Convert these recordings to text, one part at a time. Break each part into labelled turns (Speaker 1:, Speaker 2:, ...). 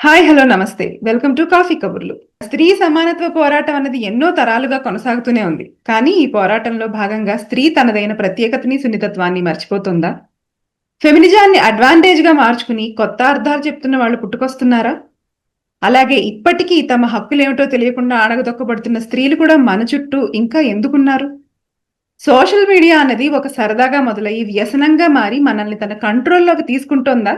Speaker 1: Hi hello నమస్తే welcome to coffee కబుర్లు. స్త్రీ సమానత్వ పోరాటం అన్నది ఎన్నో తరాలుగా కొనసాగుతూనే ఉంది. కానీ ఈ పోరాటంలో భాగంగా స్త్రీ తనదైన ప్రత్యేకతని సున్నితత్వాన్ని మర్చిపోతుందా? ఫెమినిజాన్ని అడ్వాంటేజ్ గా మార్చుకుని కొత్త అర్థాలు చెప్తున్న వాళ్ళు పుట్టుకొస్తున్నారా? అలాగే ఇప్పటికీ తమ హక్కులేమిటో తెలియకుండా అణగదొక్కబడుతున్న స్త్రీలు కూడా మన చుట్టూ ఇంకా ఎందుకున్నారు? సోషల్ మీడియా అన్నది ఒక సరదాగా మొదలయ్యి వ్యసనంగా మారి మనల్ని తన కంట్రోల్లోకి తీసుకుంటోందా?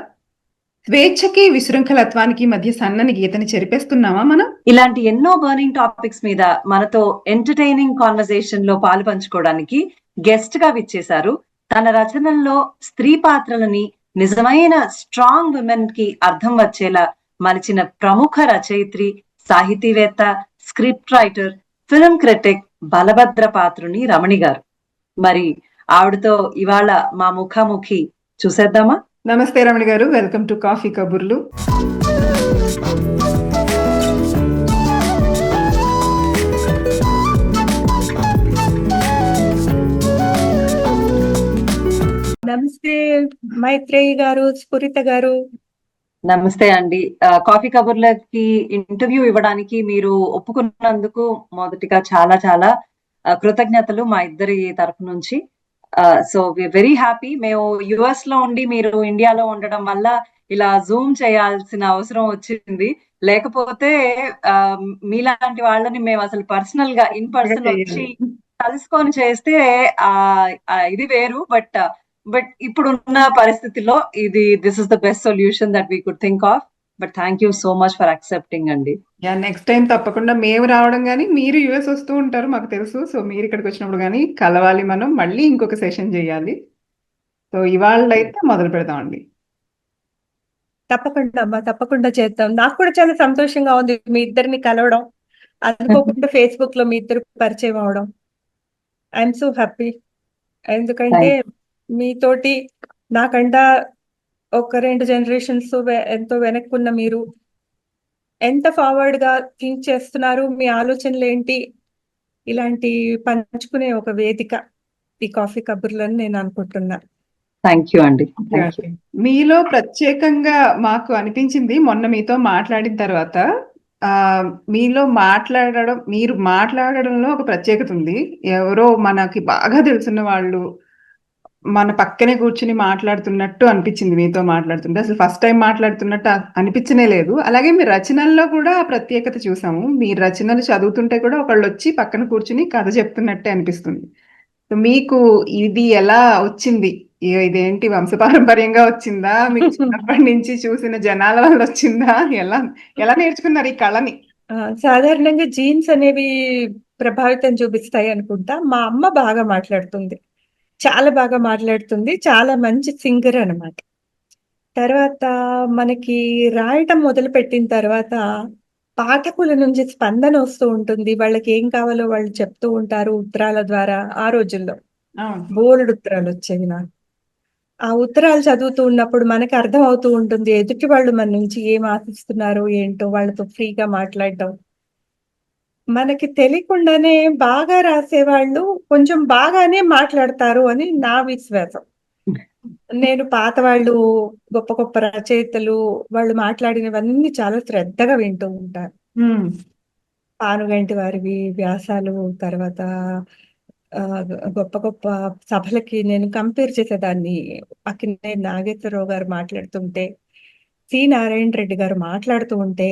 Speaker 1: స్వేచ్ఛకి విశృంఖలత్వానికి మధ్య సన్నని గీతని చెరిపేస్తున్నామా మనం?
Speaker 2: ఇలాంటి ఎన్నో బర్నింగ్ టాపిక్స్ మీద మనతో ఎంటర్టైనింగ్ కాన్వర్సేషన్ లో పాలు పంచుకోవడానికి గెస్ట్ గా విచ్చేశారు. తన రచనల్లో స్త్రీ పాత్రలని నిజమైన స్ట్రాంగ్ విమెన్ కి అర్థం వచ్చేలా మలిచిన ప్రముఖ రచయిత్రి, సాహితీవేత్త, script writer, film critic Balabhadra పాత్రుని రమణి గారు. మరి ఆవిడతో ఇవాళ మా ముఖాముఖి చూసేద్దామా?
Speaker 1: నమస్తే రమణి గారు, వెల్కమ్ టు కాఫీ కబుర్లు.
Speaker 3: నమస్తే మైత్రేయి గారు, స్ఫురిత గారు.
Speaker 2: నమస్తే అండి. కాఫీ కబుర్లకి ఇంటర్వ్యూ ఇవ్వడానికి మీరు ఒప్పుకున్నందుకు మొదటిగా చాలా చాలా కృతజ్ఞతలు మా ఇద్దరి తరపు నుంచి. So we very happy. మేము యుఎస్ లో ఉండి మీరు ఇండియాలో ఉండడం వల్ల ఇలా జూమ్ చేయాల్సిన అవసరం వచ్చింది. లేకపోతే మీలాంటి వాళ్ళని మేము అసలు పర్సనల్ గా ఇన్ పర్సన్ వచ్చి కలుసుకొని చేస్తే ఇది వేరు. బట్ ఇప్పుడున్న పరిస్థితిలో this is the best solution that we could think of. But thank you so much for accepting అండి.
Speaker 1: నెక్స్ట్ టైం తప్పకుండా మేము రావడం కానీ, మీరు యుఎస్ వస్తూ ఉంటారు మాకు తెలుసు. సో మీరు ఇక్కడికి వచ్చినప్పుడు కానీ కలవాలి, మనం మళ్ళీ ఇంకొక సెషన్ చేయాలి. సో ఇవాళ అయితే మొదలు పెడదామండి.
Speaker 3: తప్పకుండా అమ్మా, తప్పకుండా చేద్దాం. నాకు కూడా చాలా సంతోషంగా ఉంది మీ ఇద్దరిని కలవడం. అనుకోకుండా ఫేస్బుక్ లో మీ ఇద్దరు పరిచయం అవడం. I'm so happy. ఎందుకంటే మీతోటి నాకంట ఒక 2 జనరేషన్స్ ఎంతో వెనక్కున్న మీరు ఎంత ఫార్వర్డ్ గా థింక్ చేస్తున్నారు, మీ ఆలోచనలు ఏంటి, ఇలాంటి పంచుకునే ఒక వేదిక ఈ కాఫీ కబుర్లని నేను అనుకుంటున్నా.
Speaker 2: థ్యాంక్ యూ అండి.
Speaker 1: మీలో ప్రత్యేకంగా మాకు అనిపించింది మొన్న మీతో మాట్లాడిన తర్వాత, మీలో మీరు మాట్లాడడంలో ఒక ప్రత్యేకత ఉంది. ఎవరో మనకి బాగా తెలుసున్న వాళ్ళు మన పక్కనే కూర్చుని మాట్లాడుతున్నట్టు అనిపించింది మీతో మాట్లాడుతుంటే. అసలు ఫస్ట్ టైం మాట్లాడుతున్నట్టు అనిపించనే లేదు. అలాగే మీ రచనల్లో కూడా ఆ ప్రత్యేకత చూసాము. మీ రచనలు చదువుతుంటే కూడా ఒకళ్ళు వచ్చి పక్కన కూర్చుని కథ చెప్తున్నట్టే అనిపిస్తుంది. మీకు ఇది ఎలా వచ్చింది? ఇదేంటి వంశపారంపర్యంగా వచ్చిందా, మీకు చిన్నప్పటి నుంచి చూసిన జనాల వల్ల వచ్చిందా? ఎలా ఎలా నేర్చుకున్నారు ఈ కళని?
Speaker 3: సాధారణంగా జీన్స్ అనేవి ప్రభావితం చూపిస్తాయి అనుకుంటా. మా అమ్మ బాగా మాట్లాడుతుంది, చాలా బాగా మాట్లాడుతుంది, చాలా మంచి సింగర్ అన్నమాట. తర్వాత మనకి రాయటం మొదలు పెట్టిన తర్వాత పాఠకుల నుంచి స్పందన వస్తూ ఉంటుంది. వాళ్ళకి ఏం కావాలో వాళ్ళు చెప్తూ ఉంటారు ఉత్తరాల ద్వారా. ఆ రోజుల్లో బోల్డ్ ఉత్తరాలు వచ్చేవి నాకు. ఆ ఉత్తరాలు చదువుతూ ఉన్నప్పుడు మనకి అర్థం అవుతూ ఉంటుంది ఎదుటి వాళ్ళు మన నుంచి ఏం ఆశిస్తున్నారు ఏంటో. వాళ్ళతో ఫ్రీగా మాట్లాడటం, మనకి తెలియకుండానే బాగా రాసేవాళ్ళు కొంచెం బాగానే మాట్లాడతారు అని నా విశ్వాసం. నేను పాత వాళ్ళు, గొప్ప గొప్ప రచయితలు వాళ్ళు మాట్లాడినవన్నీ చాలా శ్రద్ధగా వింటూ ఉంటాను. పానుగంటి వారివి వ్యాసాలు, తర్వాత గొప్ప గొప్ప సభలకి నేను కంపేర్ చేసేదాన్ని. అక్కినేని నాగేశ్వరరావు గారు మాట్లాడుతుంటే, సి నారాయణ రెడ్డి గారు మాట్లాడుతూ ఉంటే,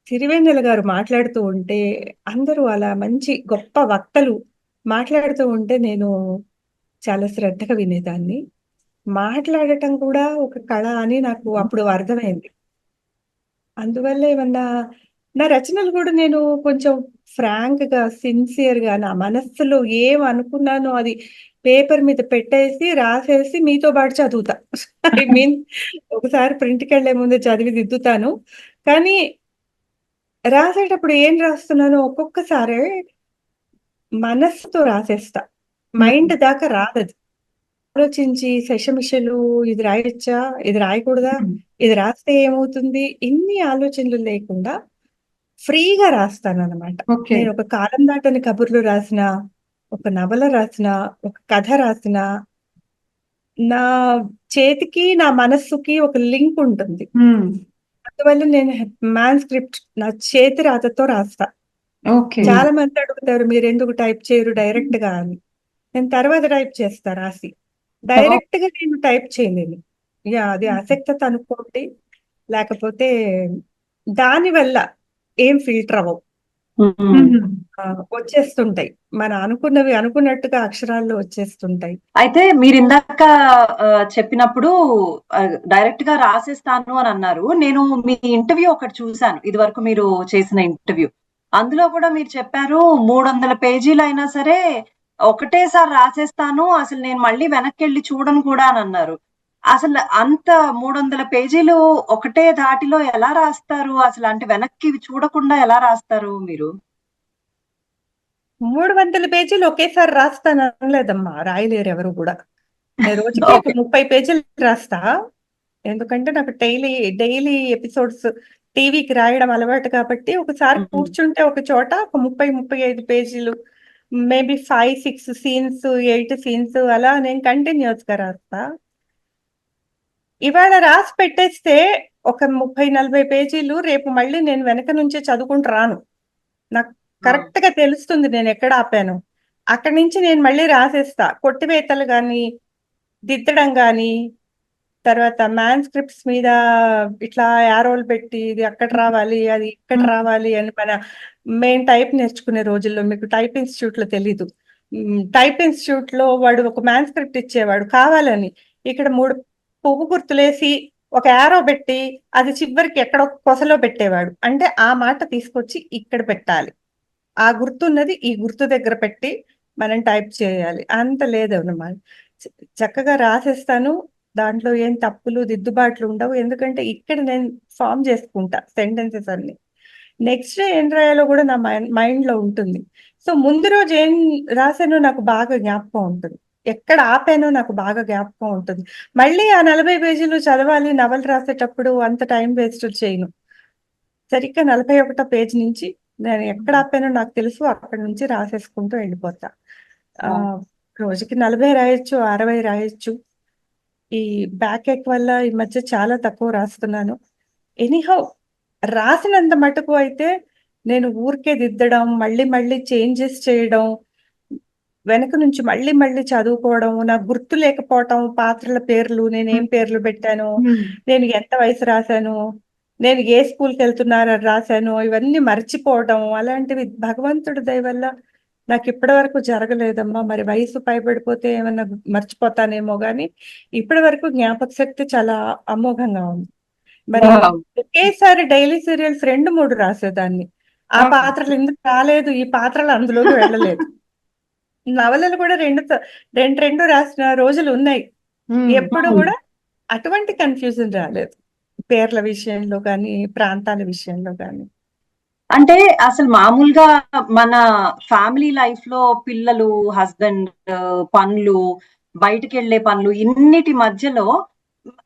Speaker 3: సిరివెన్నెల గారు మాట్లాడుతూ ఉంటే, అందరూ అలా మంచి గొప్ప వక్తలు మాట్లాడుతూ ఉంటే నేను చాలా శ్రద్ధగా వినేదాన్ని. మాట్లాడటం కూడా ఒక కళ అని నాకు అప్పుడు అర్థమైంది. అందువల్ల ఏమన్నా నా రచనలు కూడా నేను కొంచెం ఫ్రాంక్ గా, సిన్సియర్ గా నా మనస్సులో ఏం అనుకున్నానో అది పేపర్ మీద పెట్టేసి రాసేసి మీతో పాటు చదువుతా. ఐ మీన్ ఒకసారి ప్రింట్‌కి వెళ్లే ముందు చదివి దిద్దుతాను. కానీ రాసేటప్పుడు ఏం రాస్తున్నానో ఒక్కొక్కసారి మనస్సుతో రాసేస్తా. మైండ్ దాకా రాదది. ఆలోచించి శషమిషలు ఇది రాయొచ్చా? ఇది రాయకూడదా? ఇది రాస్తే ఏమవుతుంది? ఇన్ని ఆలోచనలు లేకుండా ఫ్రీగా రాస్తానన్నమాట. నేను ఒక కాలం దాటని కబుర్లు రాసినా, ఒక నవల రాసినా, ఒక కథ రాసినా, నా చేతికి, నా మనస్సుకి ఒక లింక్ ఉంటుంది. అందువల్ల నేను మాన్స్క్రిప్ట్ నా చేతి రాతతో రాస్తా.
Speaker 1: ఓకే.
Speaker 3: చాలా మంది అడుగుతారు మీరెందుకు టైప్ చేయరు డైరెక్ట్ గా అని. నేను తర్వాత టైప్ చేస్తా రాసి. డైరెక్ట్ గా నేను టైప్ చేయలేను. అది ఆసక్తత అనుకోండి, లేకపోతే దాని వల్ల ఏం ఫిల్టర్ అవ్వవు. వచ్చేస్తుంటాయి. అనుకున్నవి అనుకున్నట్టుగా అక్షరాల్లో వచ్చేస్తుంటాయి.
Speaker 2: అయితే మీరు ఇందాక చెప్పినప్పుడు డైరెక్ట్ గా రాసేస్తాను అని అన్నారు. నేను మీ ఇంటర్వ్యూ ఒకటి చూశాను, ఇది వరకు మీరు చేసిన ఇంటర్వ్యూ. అందులో కూడా మీరు చెప్పారు 300 పేజీలు అయినా సరే ఒకటేసారి రాసేస్తాను, అసలు నేను మళ్ళీ వెనక్కి వెళ్ళి చూడను కూడా అని అన్నారు. అసలు అంత 300 పేజీలు ఒకటే ధాటిలో ఎలా రాస్తారు? అసలు అంటే వెనక్కి చూడకుండా ఎలా రాస్తారు మీరు?
Speaker 3: 300 పేజీలు ఒకేసారి రాస్తాను అనలేదమ్మా, రాయలేరు ఎవరు కూడా. నేను రోజుకి ఒక 30 పేజీలు రాస్తా. ఎందుకంటే నాకు డైలీ ఎపిసోడ్స్ టీవీకి రాయడం అలవాటు కాబట్టి, ఒకసారి కూర్చుంటే ఒక చోట ఒక 30-35 పేజీలు, మేబీ 5-6 సీన్స్, 8 సీన్స్ అలా నేను కంటిన్యూస్ గా రాస్తా. ఇవాళ రాసి పెట్టేస్తే ఒక 30-40 పేజీలు రేపు మళ్ళీ నేను వెనక నుంచే చదువుకుంటూ రాను. నాకు కరెక్ట్ గా తెలుస్తుంది నేను ఎక్కడ ఆపాను. అక్కడి నుంచి నేను మళ్ళీ రాసేస్తా. కొట్టివేతలు గాని, దిద్దడం గాని, తర్వాత మాన్స్క్రిప్ట్స్ మీద ఇట్లా యారోలు పెట్టి ఇది అక్కడ రావాలి, అది ఇక్కడ రావాలి అని మేము టైప్ నేర్చుకునే రోజుల్లో, మీకు టైప్ ఇన్స్టిట్యూట్ లో తెలీదు. టైప్ ఇన్స్టిట్యూట్ లో వాడు ఒక మాన్స్క్రిప్ట్ ఇచ్చేవాడు కావాలని. ఇక్కడ 3 పువ్వు గుర్తులేసి ఒక యారో పెట్టి అది చివరికి ఎక్కడో కొసలో పెట్టేవాడు. అంటే ఆ మాట తీసుకొచ్చి ఇక్కడ పెట్టాలి, ఆ గుర్తున్నది ఈ గుర్తు దగ్గర పెట్టి మనం టైప్ చేయాలి. అంత లేదన్నమాట. చక్కగా రాసేస్తాను. దాంట్లో ఏం తప్పులు దిద్దుబాట్లు ఉండవు. ఎందుకంటే ఇక్కడ నేను ఫామ్ చేసుకుంటా సెంటెన్సెస్ అన్ని. నెక్స్ట్ డే ఏం రాయాలో కూడా నా మైండ్ లో ఉంటుంది. సో ముందు రోజు ఏం రాసానో నాకు బాగా జ్ఞాపకం ఉంటుంది, ఎక్కడ ఆపానో నాకు బాగా జ్ఞాపకం ఉంటుంది. మళ్ళీ ఆ 40 పేజీలు చదవాలి నవల రాసేటప్పుడు అంత టైం వేస్ట్ చేయను. సరిగ్గా 41వ పేజీ నుంచి నేను ఎక్కడ ఆపానో నాకు తెలుసు, అక్కడి నుంచి రాసేసుకుంటూ వెళ్ళిపోతా. రోజుకి 40 రాయొచ్చు, 60 రాయొచ్చు. ఈ బ్యాక్ ఎక్ వల్ల ఈ మధ్య చాలా తక్కువ రాస్తున్నాను. ఎనీహౌ రాసినంత మటుకు అయితే నేను ఊరికే దిద్దడం, మళ్ళీ మళ్ళీ చేంజెస్ చేయడం, వెనక నుంచి మళ్ళీ మళ్ళీ చదువుకోవడం, నాకు గుర్తు లేకపోవటం, పాత్రల పేర్లు, నేనేం పేర్లు పెట్టాను, నేను ఎంత వయసు రాశాను, నేను ఏ స్కూల్కి వెళ్తున్నారని రాశాను, ఇవన్నీ మర్చిపోవడం, అలాంటివి భగవంతుడి దయ వల్ల నాకు ఇప్పటి వరకు జరగలేదమ్మా. మరి వయసు పైబడిపోతే ఏమన్నా మర్చిపోతానేమో గాని ఇప్పటి వరకు జ్ఞాపక శక్తి చాలా అమోఘంగా ఉంది. మరి ఒకేసారి డైలీ సీరియల్స్ 2-3 రాసేదాన్ని. ఆ పాత్రలు ఎందుకు రాలేదు, ఈ పాత్రలు అందులోకి వెళ్ళలేదు. నవలలు కూడా రెండు రాసిన రోజులు ఉన్నాయి. ఎప్పుడు కూడా అటువంటి కన్ఫ్యూజన్ రాలేదు, పేర్ల విషయంలో కానీ ప్రాంతాల విషయంలో కానీ.
Speaker 2: అంటే అసలు మామూలుగా మన ఫ్యామిలీ లైఫ్ లో పిల్లలు, హస్బెండ్, పనులు, బయటికి వెళ్లే పనులు, ఇన్నిటి మధ్యలో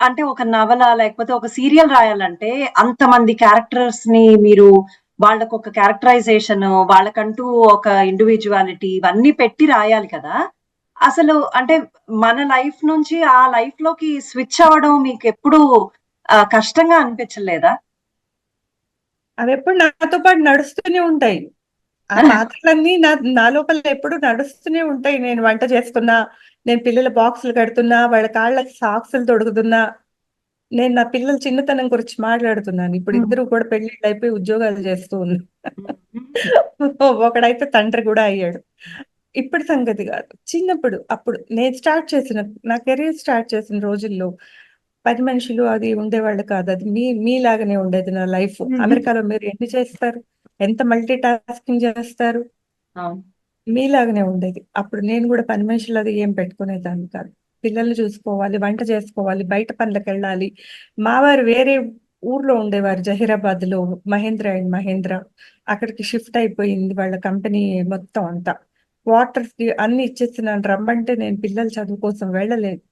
Speaker 2: అంటే ఒక నవల లేకపోతే ఒక సీరియల్ రాయాలంటే అంతమంది క్యారెక్టర్స్ ని మీరు వాళ్ళకు ఒక క్యారెక్టరైజేషన్, వాళ్ళకంటూ ఒక ఇండివిజువాలిటీ ఇవన్నీ పెట్టి రాయాలి కదా. అసలు అంటే మన లైఫ్ నుంచి ఆ లైఫ్ లోకి స్విచ్ అవ్వడం మీకు ఎప్పుడు కష్టంగా అనిపించలేదా?
Speaker 3: అవి ఎప్పుడు నాతో పాటు నడుస్తూనే ఉంటాయి. ఆ పాత్రలన్నీ నా లోపల ఎప్పుడు నడుస్తూనే ఉంటాయి. నేను వంట చేస్తున్నా, నేను పిల్లల బాక్సులు కడుతున్నా, వాళ్ళ కాళ్ళకి సాక్సులు తొడుగుతున్నా, నేను నా పిల్లల చిన్నతనం గురించి మాట్లాడుతున్నాను. ఇప్పుడు ఇద్దరు కూడా పెళ్లిళ్ళు అయిపోయి ఉద్యోగాలు చేస్తూ ఉన్నారు. ఒకడైతే తండ్రి కూడా అయ్యాడు. ఇప్పుడు సంగతి కాదు, చిన్నప్పుడు అప్పుడు నేను నా కెరీర్ స్టార్ట్ చేసిన రోజుల్లో పని మనుషులు అది ఉండేవాళ్ళు కాదు. అది మీలాగానే ఉండేది నా లైఫ్. అమెరికాలో మీరు ఎన్ని చేస్తారు, ఎంత మల్టీ టాస్కింగ్ చేస్తారు, మీలాగానే ఉండేది. అప్పుడు నేను కూడా పని మనుషులు అది ఏం పెట్టుకునేదాన్ని కాదు. పిల్లల్ని చూసుకోవాలి, వంట చేసుకోవాలి, బయట పనులకు వెళ్ళాలి. మావారు వేరే ఊర్లో ఉండేవారు, జహీరాబాద్ లో, మహేంద్ర. అక్కడికి షిఫ్ట్ అయిపోయింది వాళ్ళ కంపెనీ మొత్తం అంతా. క్వార్టర్స్ కి అన్ని ఇచ్చేస్తున్నాను, రమ్మంటే నేను పిల్లల చదువు కోసం వెళ్ళలేదు.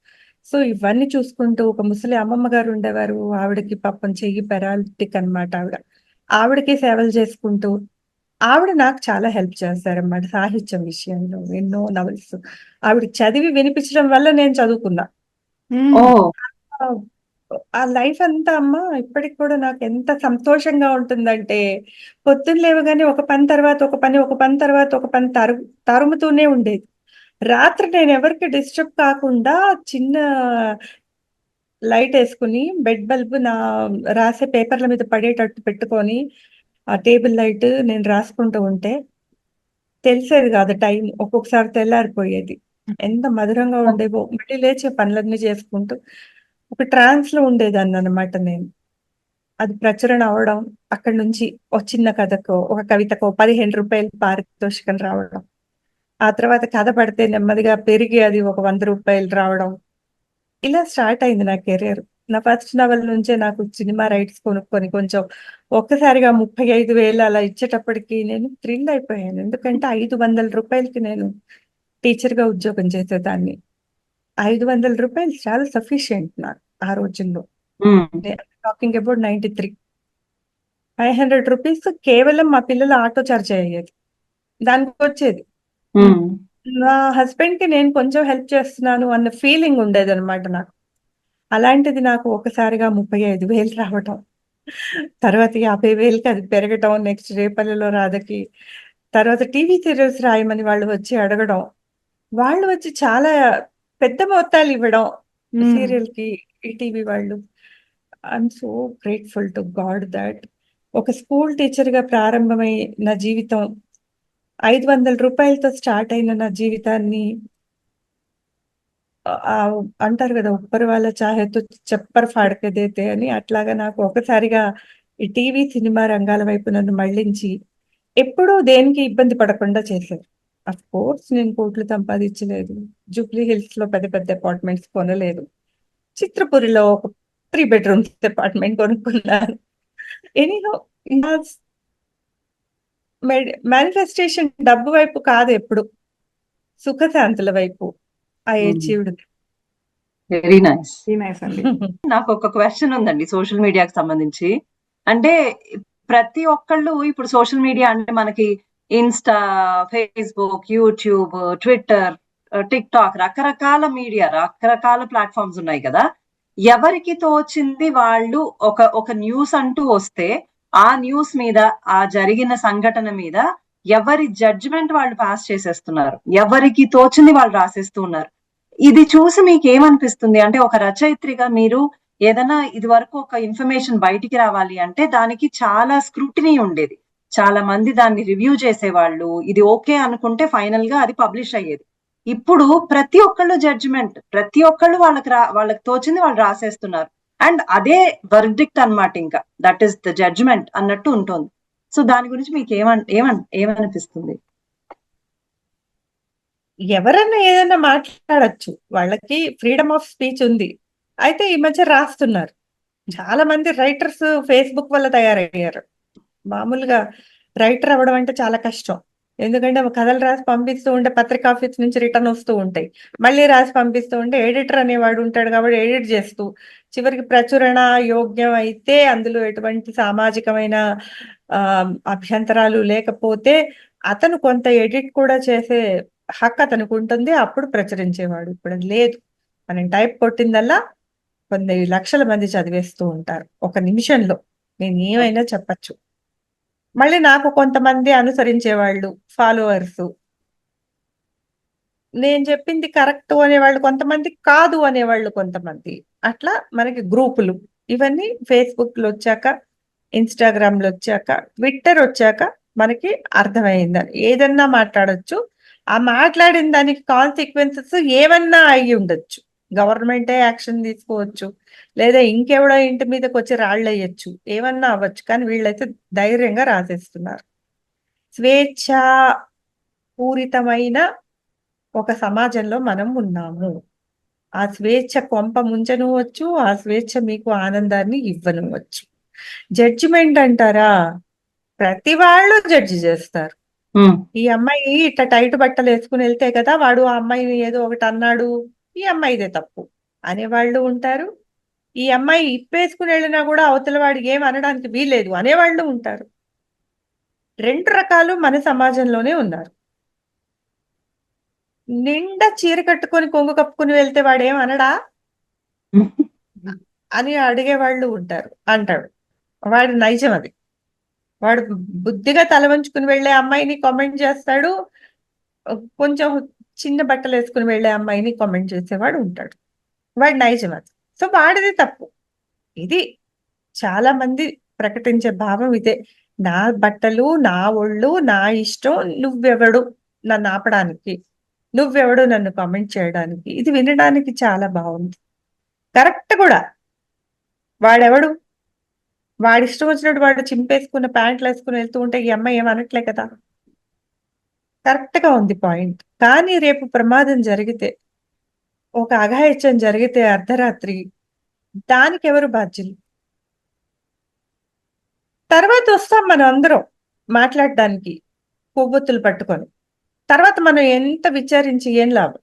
Speaker 3: సో ఇవన్నీ చూసుకుంటూ ఒక ముసలి అమ్మమ్మ గారు ఉండేవారు, ఆవిడకి పాపం చెయ్యి పెరాలిటిక్ అనమాట. ఆవిడకి సేవలు చేసుకుంటూ ఆవిడ నాకు చాలా హెల్ప్ చేస్తారన్నమాట సాహిత్యం విషయంలో. ఎన్నో నవల్స్ ఆవిడ చదివి వినిపించడం వల్ల నేను చదువుకున్నా. ఆ లైఫ్ అంతా అమ్మ ఇప్పటికి కూడా నాకు ఎంత సంతోషంగా ఉంటుందంటే, పొద్దున్న లేవగానే ఒక పని తర్వాత ఒక పని, ఒక పని తర్వాత ఒక పని తరుముతూనే ఉండేది. రాత్రి నేను ఎవరికీ డిస్టర్బ్ కాకుండా చిన్న లైటేసుకొని, బెడ్ బల్బ్ రాసే పేపర్ల మీద పడేటట్టు పెట్టుకొని, ఆ టేబుల్ లైట్ నేను రాసుకుంటూ ఉంటే, తెలిసేది గాదు టైం. ఒక్కొక్కసారి తెల్లారిపోయేది. ఎంత మధురంగా ఉండేవో. మళ్ళీ లేచి పనులన్నీ చేసుకుంటూ, ఒక ట్రాన్స్‌లో ఉండేదాన్ననమాట నేను. అది ప్రచురణ అవ్వడం, అక్కడి నుంచి ఒక చిన్న కథకో, ఒక కవితకో రూ. 15 పారితోషికం రావడం. ఆ తర్వాత కథ పడితే నెమ్మదిగా పెరిగి అది ఒక రూ. 100 రావడం. ఇలా స్టార్ట్ అయింది నా కెరియర్. నా ఫస్ట్ నవల నుంచే నాకు సినిమా రైట్స్ కొనుక్కొని కొంచెం ఒక్కసారిగా 35,000 అలా ఇచ్చేటప్పటికి నేను థ్రిల్ అయిపోయాను. ఎందుకంటే రూ. 500కి నేను టీచర్‌గా ఉద్యోగం చేసేదాన్ని. రూ. 500 చాలా సఫిషియంట్ నాకు ఆ రోజుల్లో.
Speaker 2: ఉమ్,
Speaker 3: టాకింగ్ అబౌట్ 93. రూ. 500 కేవలం మా పిల్లల ఆటో చార్జే అయ్యేది. దానికొచ్చేది.
Speaker 2: ఉమ్,
Speaker 3: నా హస్బెండ్‌కి నేను కొంచెం హెల్ప్ చేస్తున్నాను అన్న ఫీలింగ్ ఉండేదనమాట నాకు. అలాంటిది నాకు ఒకసారిగా 35,000 రావటం. తర్వాత 50,000కి అది పెరగటం. నెక్స్ట్ 'రేపల్లెలో రాధకి'. తర్వాత టీవీ సీరియల్స్ రాయమని వాళ్ళు వచ్చి అడగడం. వాళ్ళు వచ్చి చాలా పెద్ద మొత్తాలివ్వడం
Speaker 1: హ్మ్.
Speaker 3: సీరియల్‌కి ఈటీవీ వాళ్ళు. I'm so grateful to God that ఒక స్కూల్ టీచర్‌గా ప్రారంభమై నా జీవితం రూ. 500తో స్టార్ట్ అయిన నా జీవితాన్ని అంటారు గదా! ఉప్పర్ వాలా చాహే తో చప్పర్ ఫాడ్ కే దేతే అని అట్లాగా నాకు ఒకసారిగా ఈ టీవీ, సినిమా రంగాల వైపు నన్ను మళ్ళించి, ఎప్పుడూ దేనికి ఇబ్బంది పడకుండా చేశారు. ఆఫ్‌కోర్స్ నేను కోట్లు సంపాదించలేదు. జూబ్లీ హిల్స్‌లో పెద్ద పెద్ద అపార్ట్మెంట్స్ కొనలేదు. చిత్రపురిలో ఒక 3 బెడ్‌రూమ్స్ అపార్ట్మెంట్ కొనుక్కున్నాను. ఎనీహౌ నా మేనిఫెస్టేషన్ డబ్బు వైపు కాదు ఎప్పుడు. సుఖశాంతుల వైపు. I achieved.
Speaker 2: Very nice.
Speaker 1: Very nice అండి.
Speaker 2: నాకు ఒక క్వశ్చన్ ఉందండి సోషల్ మీడియాకి సంబంధించి. అంటే ప్రతి ఒక్కళ్ళు ఇప్పుడు సోషల్ మీడియా అంటే మనకి Insta, Facebook, YouTube, Twitter, tick talk రకరకాల మీడియా, రకరకాల ప్లాట్ఫామ్స్ ఉన్నాయి కదా. ఎవరికి తోచింది వాళ్ళు ఒక ఒక న్యూస్ అంటూ వస్తే ఆ న్యూస్ మీద, ఆ జరిగిన సంఘటన మీద ఎవరి జడ్జిమెంట్ వాళ్ళు పాస్ చేసేస్తున్నారు. ఎవరికి తోచింది వాళ్ళు రాసేస్తూ ఉన్నారు. ఇది చూసి మీకేమనిపిస్తుంది? అంటే ఒక రచయిత్రిగా మీరు ఏదైనా ఇది వరకు ఒక ఇన్ఫర్మేషన్ బయటికి రావాలి అంటే దానికి చాలా స్క్రూటినీ ఉండేది. చాలా మంది దాన్ని రివ్యూ చేసేవాళ్ళు. ఇది ఓకే అనుకుంటే ఫైనల్ గా అది పబ్లిష్ అయ్యేది. ఇప్పుడు ప్రతి ఒక్కళ్ళు జడ్జిమెంట్, ప్రతి ఒక్కళ్ళు వాళ్ళకి తోచింది వాళ్ళు రాసేస్తున్నారు. అండ్ అదే వర్డిక్ట్ అన్నమాట ఇంకా. దట్ ఈస్ ద జడ్జిమెంట్ అన్నట్టు ఉంటుంది. సో దాని గురించి మీకు ఏమనిపిస్తుంది?
Speaker 3: ఎవరన్నా ఏదన్నా మాట్లాడొచ్చు. వాళ్ళకి ఫ్రీడమ్ ఆఫ్ స్పీచ్ ఉంది. అయితే ఈ మధ్య రాస్తున్నారు. చాలా మంది రైటర్స్ ఫేస్‌బుక్ వల్ల తయారయ్యారు. మామూలుగా రైటర్ అవ్వడం అంటే చాలా కష్టం. ఎందుకంటే కథలు రాసి పంపిస్తూ ఉంటే పత్రికా ఆఫీస్ నుంచి రిటర్న్ వస్తూ ఉంటాయి. మళ్ళీ రాసి పంపిస్తూ ఉంటే ఎడిటర్ అనేవాడు ఉంటాడు కాబట్టి ఎడిట్ చేస్తూ, చివరికి ప్రచురణ యోగ్యం అయితే అందులో ఎటువంటి సామాజికమైన అభ్యంతరాలు లేకపోతే అతను కొంత ఎడిట్ కూడా చేసే హక్కు అతనికి ఉంటుంది. అప్పుడు ప్రచురించేవాడు. ఇప్పుడు అది లేదు. మనం టైప్ కొట్టిందల్లా కొన్ని లక్షల మంది చదివేస్తూ ఉంటారు. ఒక నిమిషంలో. నేను ఏమైనా చెప్పచ్చు. మళ్ళీ నాకు కొంతమంది అనుసరించేవాళ్ళు, ఫాలోవర్సు. నేను చెప్పింది కరెక్టు అనేవాళ్ళు కొంతమంది, కాదు అనేవాళ్ళు కొంతమంది. అట్లా మనకి గ్రూపులు. ఇవన్నీ ఫేస్‌బుక్‌లొచ్చాక, ఇన్‌స్టాగ్రామ్‌లొచ్చాక, ట్విట్టరొచ్చాక మనకి అర్థమయిందని. ఏదన్నా మాట్లాడొచ్చు. ఆ మాట్లాడిన దానికి కాన్సిక్వెన్సెస్ ఏవన్నా అయ్యుండొచ్చు. గవర్నమెంటే యాక్షన్ తీసుకోవచ్చు. లేదా ఇంకెవడో ఇంటి మీదకొచ్చి రాళ్ళెయ్యొచ్చు. ఏమన్నా అవ్వచ్చు. కానీ వీళ్ళైతే ధైర్యంగా రాసేస్తున్నారు. స్వేచ్ఛా పూరితమైన ఒక సమాజంలో మనం ఉన్నాము. ఆ స్వేచ్ఛ కొంప ముంచనువచ్చు. ఆ స్వేచ్ఛ మీకు ఆనందాన్ని ఇవ్వనువచ్చు. జడ్జిమెంట్ అంటారా? ప్రతి వాళ్ళు జడ్జి చేస్తారు. ఈ అమ్మాయి ఇట్లా టైట్ బట్టలేసుకొని ఎళ్తే కదా! వాడు ఆ అమ్మాయిని ఏదో ఒకటి అన్నాడు. ఈ అమ్మాయిదే తప్పు అనేవాళ్ళు ఉంటారు. ఈ అమ్మాయి ఇప్పేసుకొని ఎళ్ళినా గూడా అవతల వాడికి ఏమి అనడానికి వీల్లేదు అనేవాళ్ళు ఉంటారు. 2 రకాలు మన సమాజంలోనే ఉన్నారు. నిండా చీర కట్టుకొని, కొంగు కప్పుకొని వెళ్తే వాడేమనడా? అని అడిగేవాళ్ళు ఉంటారు అంటాడు. వాడి నైజం అది. వాడు బుద్ధిగా తల వంచుకుని వెళ్ళే అమ్మాయిని కామెంట్ చేస్తాడు. కొంచెం చిన్న బట్టలు వేసుకుని వెళ్ళే అమ్మాయిని కామెంట్ చేసేవాడు ఉంటాడు. వాడి నైజం అది. సో వాడిది తప్పు. ఇది చాలా మంది ప్రకటించే భావం ఇదే. నా బట్టలు, నా ఒళ్ళు, నా ఇష్టం, నువ్వెవడు నన్ను ఆపడానికి, నువ్వెవడు నన్ను కామెంట్ చేయడానికి. ఇది వినడానికి చాలా బాగుంది, కరెక్ట్ కూడా. వాడెవడు? వాడి ఇష్టం వచ్చినట్టు వాడు చింపేసుకున్న ప్యాంట్లు వేసుకుని వెళ్తూ ఉంటే ఈ అమ్మాయి ఏమనట్లే కదా. కరెక్ట్ గా ఉంది పాయింట్. కానీ రేపు ప్రమాదం జరిగితే, ఒక అఘాయిత్యం జరిగితే అర్ధరాత్రి, దానికి ఎవరు బాధ్యులు? తర్వాత వస్తాం మనం అందరం మాట్లాడడానికి కొవ్వొత్తులు పట్టుకొని. తర్వాత మనం ఎంత విచారించి ఏం లాభం?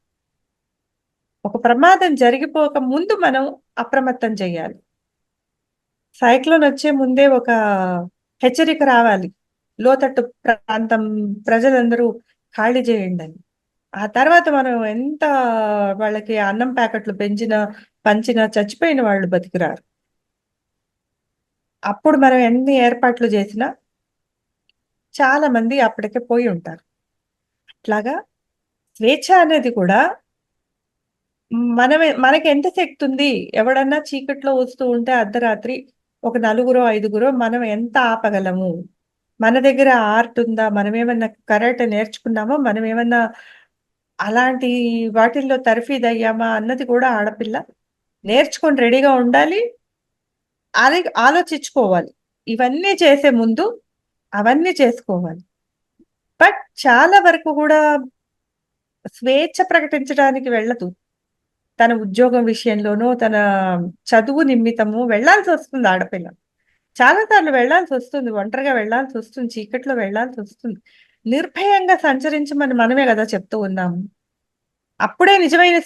Speaker 3: ఒక ప్రమాదం జరిగిపోక ముందు మనం అప్రమత్తం చేయాలి. సైక్లోన్ వచ్చే ముందే ఒక హెచ్చరిక రావాలి, లోతట్టు ప్రాంతం ప్రజలందరూ ఖాళీ చేయండి అని. ఆ తర్వాత మనం ఎంత వాళ్ళకి అన్నం ప్యాకెట్లు పంచినా చచ్చిపోయిన వాళ్ళు బతికిరారు. అప్పుడు మనం ఎన్ని ఏర్పాట్లు చేసినా చాలా మంది అప్పటికే పోయి ఉంటారు. అట్లాగా స్వేచ్ఛ అనేది కూడా మనకి ఎంత శక్తి ఉంది? ఎవడన్నా చీకట్లో వస్తూ ఉంటే అర్ధరాత్రి ఒక నలుగురో ఐదుగురో మనం ఎంత ఆపగలము? మన దగ్గర ఆర్ట్ ఉందా? మనం ఏమన్నా కరాటే నేర్చుకున్నామా? మనం ఏమన్నా అలాంటి వాటిల్లో తర్ఫీదయ్యామా అన్నది కూడా ఆడపిల్ల నేర్చుకొని రెడీగా ఉండాలి. అది ఆలోచించుకోవాలి. ఇవన్నీ చేసే ముందు అవన్నీ చేసుకోవాలి. బట్ చాలా వరకు కూడా స్వేచ్ఛ ప్రకటించడానికి వెళ్ళదు. తన ఉద్యోగం విషయంలోనూ, తన చదువు నిమిత్తము వెళ్ళాల్సి వస్తుంది ఆడపిల్ల. చాలా సార్లు వెళ్ళాల్సి వస్తుంది. ఒంటరిగా వెళ్ళాల్సి వస్తుంది. చీకట్లో వెళ్ళాల్సి వస్తుంది. నిర్భయంగా సంచరించమని మనమే కదా చెప్తూ ఉన్నాము. అప్పుడే నిజమైన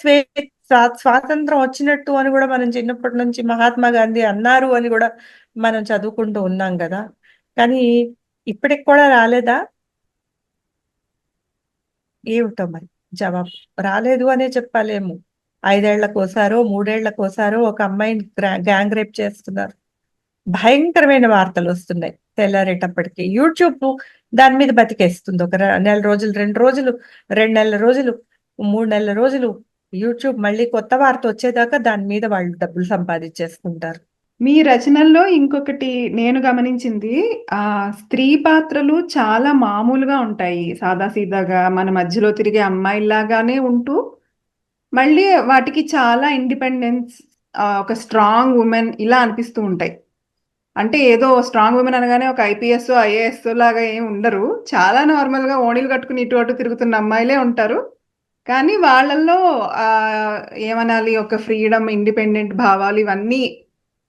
Speaker 3: స్వాతంత్రం వచ్చినట్టు అని కూడా మనం చిన్నప్పటి నుంచి మహాత్మా గాంధీ అన్నారు అని కూడా మనం చదువుకుంటూ ఉన్నాం కదా. కానీ ఇప్పటికి కూడా రాలేదా? ఏమిటో మరి జవాబు. రాలేదు అనే చెప్పాలేమో. 5 ఏళ్లకోసారో 3 ఏళ్లకోసారో ఒక అమ్మాయిని గ్యాంగ్ రేప్ చేస్తున్నారు. భయంకరమైన వార్తలు వస్తున్నాయి తెల్లారేటప్పటికి. యూట్యూబ్ దాని మీద బతికేస్తుంది. ఒక నెల రోజులు, 2 రోజులు, 2 నెలల రోజులు, 3 నెలల రోజులు యూట్యూబ్ మళ్ళీ కొత్త వార్త వచ్చేదాకా దాని మీద వాళ్ళు డబ్బులు సంపాదించేసుకుంటారు.
Speaker 1: మీ రచనల్లో ఇంకొకటి నేను గమనించింది, స్త్రీ పాత్రలు చాలా మామూలుగా ఉంటాయి. సాదాసీదాగా మన మధ్యలో తిరిగే అమ్మాయిలాగానే ఉంటూ, మళ్ళీ వాటికి చాలా ఇండిపెండెన్స్, ఒక స్ట్రాంగ్ ఉమెన్ ఇలా అనిపిస్తూ ఉంటాయి. అంటే ఏదో స్ట్రాంగ్ ఉమెన్ అనగానే ఒక ఐపీఎస్ ఐఏఎస్ లాగా ఏమి ఉండరు. చాలా నార్మల్గా ఓణీలు కట్టుకుని ఇటు అటు తిరుగుతున్న అమ్మాయిలే ఉంటారు. కానీ వాళ్ళల్లో ఏమనాలి, ఒక ఫ్రీడమ్, ఇండిపెండెంట్ భావాలు ఇవన్నీ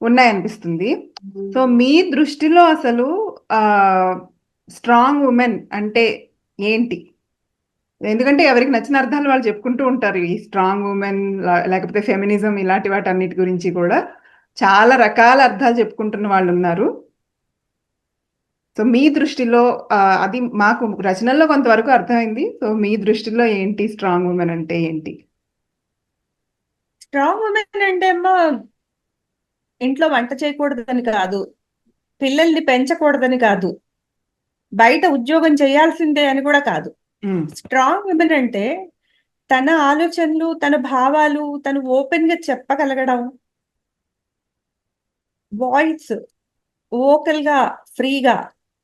Speaker 1: ఉన్నాయనిపిస్తుంది. సో మీ దృష్టిలో అసలు స్ట్రాంగ్ ఉమెన్ అంటే ఏంటి? ఎందుకంటే ఎవరికి నచ్చిన అర్థాలు వాళ్ళు చెప్పుకుంటూ ఉంటారు. ఈ స్ట్రాంగ్ ఉమెన్ లేకపోతే ఫెమినిజం ఇలాంటి వాటి అన్నిటి గురించి కూడా చాలా రకాల అర్థాలు చెప్పుకుంటున్న వాళ్ళు ఉన్నారు. సో మీ దృష్టిలో అది మాకు రచనల్లో కొంతవరకు అర్థమైంది. సో మీ దృష్టిలో ఏంటి స్ట్రాంగ్ ఉమెన్ అంటే ఏంటి?
Speaker 3: స్ట్రాంగ్ ఉమెన్ అంటే అమ్మా, ఇంట్లో వంట చేయకూడదని కాదు, పిల్లల్ని పెంచకూడదని కాదు, బయట ఉద్యోగం చేయాల్సిందే అని కూడా కాదు. స్ట్రాంగ్ ఉమెన్ అంటే తన ఆలోచనలు, తన భావాలు తను ఓపెన్ గా చెప్పగలగడం, వాయిస్ ఓకల్ గా ఫ్రీగా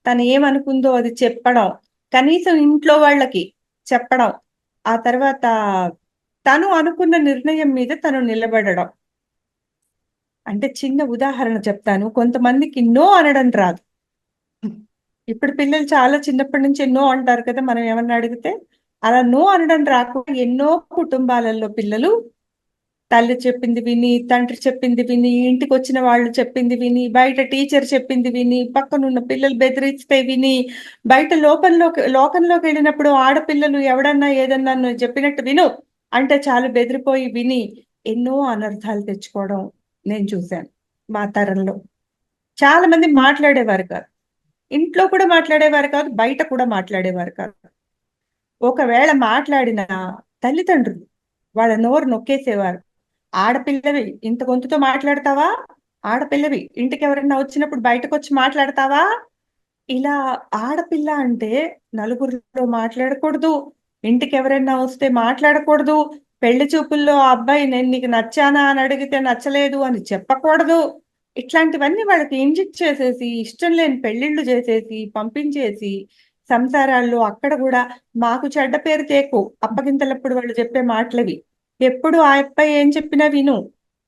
Speaker 3: తను ఏమనుకుందో అది చెప్పడం, కనీసం ఇంట్లో వాళ్ళకి చెప్పడం, ఆ తర్వాత తను అనుకున్న నిర్ణయం మీద తను నిలబడడం. అంటే చిన్న ఉదాహరణ చెప్తాను. కొంతమందికి నో అనడం రాదు. ఇప్పుడు పిల్లలు చాలా చిన్నప్పటి నుంచి నో అంటారు కదా మనం ఏమన్నా అడిగితే. అలా నో అనడం రాకుండా ఎన్నో కుటుంబాలలో పిల్లలు తల్లి చెప్పింది విని, తండ్రి చెప్పింది విని, ఇంటికి వచ్చిన వాళ్ళు చెప్పింది విని, బయట టీచర్ చెప్పింది విని, పక్కనున్న పిల్లలు బెదిరిస్తే విని, బయట లోకంలోకి వెళ్ళినప్పుడు ఆడపిల్లలు ఎవడన్నా ఏదన్నా నువ్వు చెప్పినట్టు విను అంటే చాలు బెదిరిపోయి విని ఎన్నో అనర్థాలు తెచ్చుకోవడం నేను చూశాను మా తరంలో. చాలా మంది మాట్లాడేవారు కాదు, ఇంట్లో కూడా మాట్లాడేవారు కాదు, బయట కూడా మాట్లాడేవారు కాదు. ఒకవేళ మాట్లాడిన తల్లిదండ్రులు వాళ్ళ నోరు నొక్కేసేవారు. ఆడపిల్లవి ఇంత గొంతుతో మాట్లాడతావా, ఆడపిల్లవి, ఇంటికి ఎవరైనా వచ్చినప్పుడు బయటకు వచ్చి మాట్లాడతావా? ఇలా ఆడపిల్ల అంటే నలుగురిలో మాట్లాడకూడదు, ఇంటికి ఎవరైనా వస్తే మాట్లాడకూడదు, పెళ్లి చూపుల్లో ఆ అబ్బాయి నేను నీకు నచ్చానా అని అడిగితే నచ్చలేదు అని చెప్పకూడదు. ఇట్లాంటివన్నీ వాళ్ళకి ఇంజెక్ట్ చేసేసి ఇష్టం లేని పెళ్లిళ్ళు చేసేసి పంపించేసి సంసారాల్లో అక్కడ కూడా మాకు చెడ్డ పేరు తేకు. అప్పగింతలప్పుడు వాళ్ళు చెప్పే మాటలవి. ఎప్పుడు ఆ అబ్బాయి ఏం చెప్పినా విను,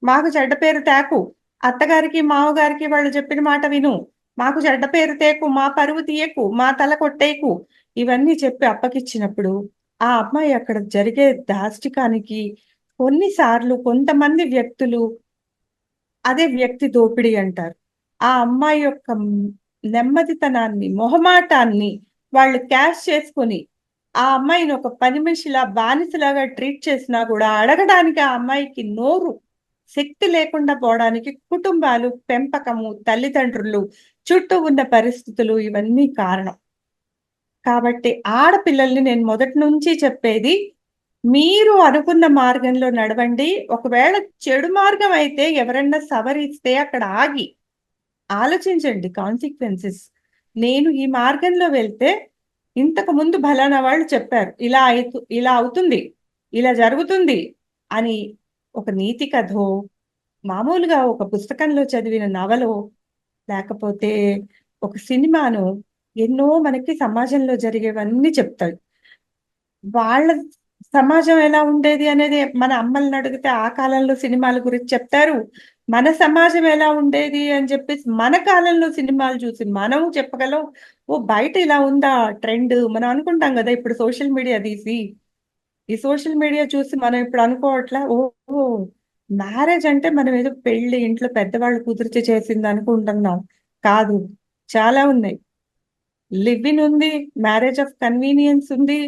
Speaker 3: మాకు చెడ్డ పేరు తేకు. అత్తగారికి మావగారికి వాళ్ళు చెప్పిన మాట విను, మాకు చెడ్డ పేరు తేకు, మా పరువు తీయకు, మా తల కొట్టేకు. ఇవన్నీ చెప్పి అప్పకిచ్చినప్పుడు ఆ అమ్మాయి అక్కడ జరిగే దాష్టికానికి కొన్నిసార్లు కొంతమంది వ్యక్తులు అదే వ్యక్తి దోపిడీ అంటారు. ఆ అమ్మాయి యొక్క నెమ్మదితనాన్ని, మొహమాటాన్ని వాళ్ళు క్యాష్ చేసుకొని ఆ అమ్మాయిని ఒక పని మనిషిలా బానిసలాగా ట్రీట్ చేసినా కూడా అడగడానికి ఆ అమ్మాయికి నోరు శక్తి లేకుండా పోవడానికి కుటుంబాలు, పెంపకము, తల్లిదండ్రులు, చుట్టూ ఉన్న పరిస్థితులు ఇవన్నీ కారణం. కాబట్టి ఆడపిల్లల్ని నేను మొదటి నుంచి చెప్పేది, మీరు అనుకున్న మార్గంలో నడవండి. ఒకవేళ చెడు మార్గం అయితే ఎవరన్నా సవరిస్తే అక్కడ ఆగి ఆలోచించండి కాన్సిక్వెన్సెస్. నేను ఈ మార్గంలో వెళ్తే ఇంతకు ముందు ఫలానా వాళ్ళు చెప్పారు, ఇలా అవుతుంది, ఇలా జరుగుతుంది అని ఒక నీతి కథో, మామూలుగా ఒక పుస్తకంలో చదివిన నవలో, లేకపోతే ఒక సినిమాను, ఎన్నో మనకి సమాజంలో జరిగేవన్నీ చెప్తాయి. వాళ్ళ సమాజం ఎలా ఉండేది అనేది మన అమ్మల్ని అడిగితే ఆ కాలంలో సినిమాల గురించి చెప్తారు. మన సమాజం ఎలా ఉండేది అని చెప్పేసి మన కాలంలో సినిమాలు చూసి మనం చెప్పగలం. ఓ బయట ఇలా ఉందా ట్రెండ్, మనం అనుకుంటాం కదా ఇప్పుడు సోషల్ మీడియా తీసి. ఈ సోషల్ మీడియా చూసి మనం ఇప్పుడు అనుకోవట్లా, ఓ మ్యారేజ్ అంటే మనం ఏదో పెళ్లి ఇంట్లో పెద్దవాళ్ళు కుదిర్చి చేసింది అనుకుంటున్నాం. కాదు, చాలా ఉన్నాయి. లివ్ ఇన్ ఉంది, మ్యారేజ్ ఆఫ్ కన్వీనియన్స్ ఉంది,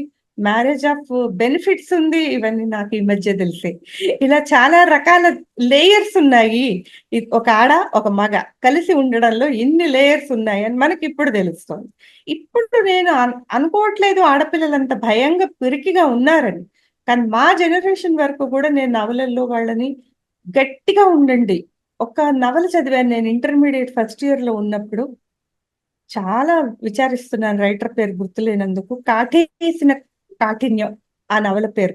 Speaker 3: మ్యారేజ్ ఆఫ్ బెనిఫిట్స్ ఉంది. ఇవన్నీ నాకు ఈ మధ్య తెలిసే. ఇలా చాలా రకాల లేయర్స్ ఉన్నాయి. ఒక ఆడ ఒక మగ కలిసి ఉండడంలో ఇన్ని లేయర్స్ ఉన్నాయి అని మనకి ఇప్పుడు తెలుస్తుంది. ఇప్పుడు నేను అనుకోవట్లేదు ఆడపిల్లలంత భయంగా పిరికిగా ఉన్నారని. కానీ మా జనరేషన్ వరకు కూడా నేను నవలల్లో వాళ్ళని గట్టిగా ఉండండి. ఒక నవల చదివాను నేను ఇంటర్మీడియట్ ఫస్ట్ ఇయర్ లో ఉన్నప్పుడు. చాలా విచారిస్తున్నాను రైటర్ పేరు గుర్తులేనందుకు. కాటేసిన కాఠిన్యం ఆ నవల పేరు.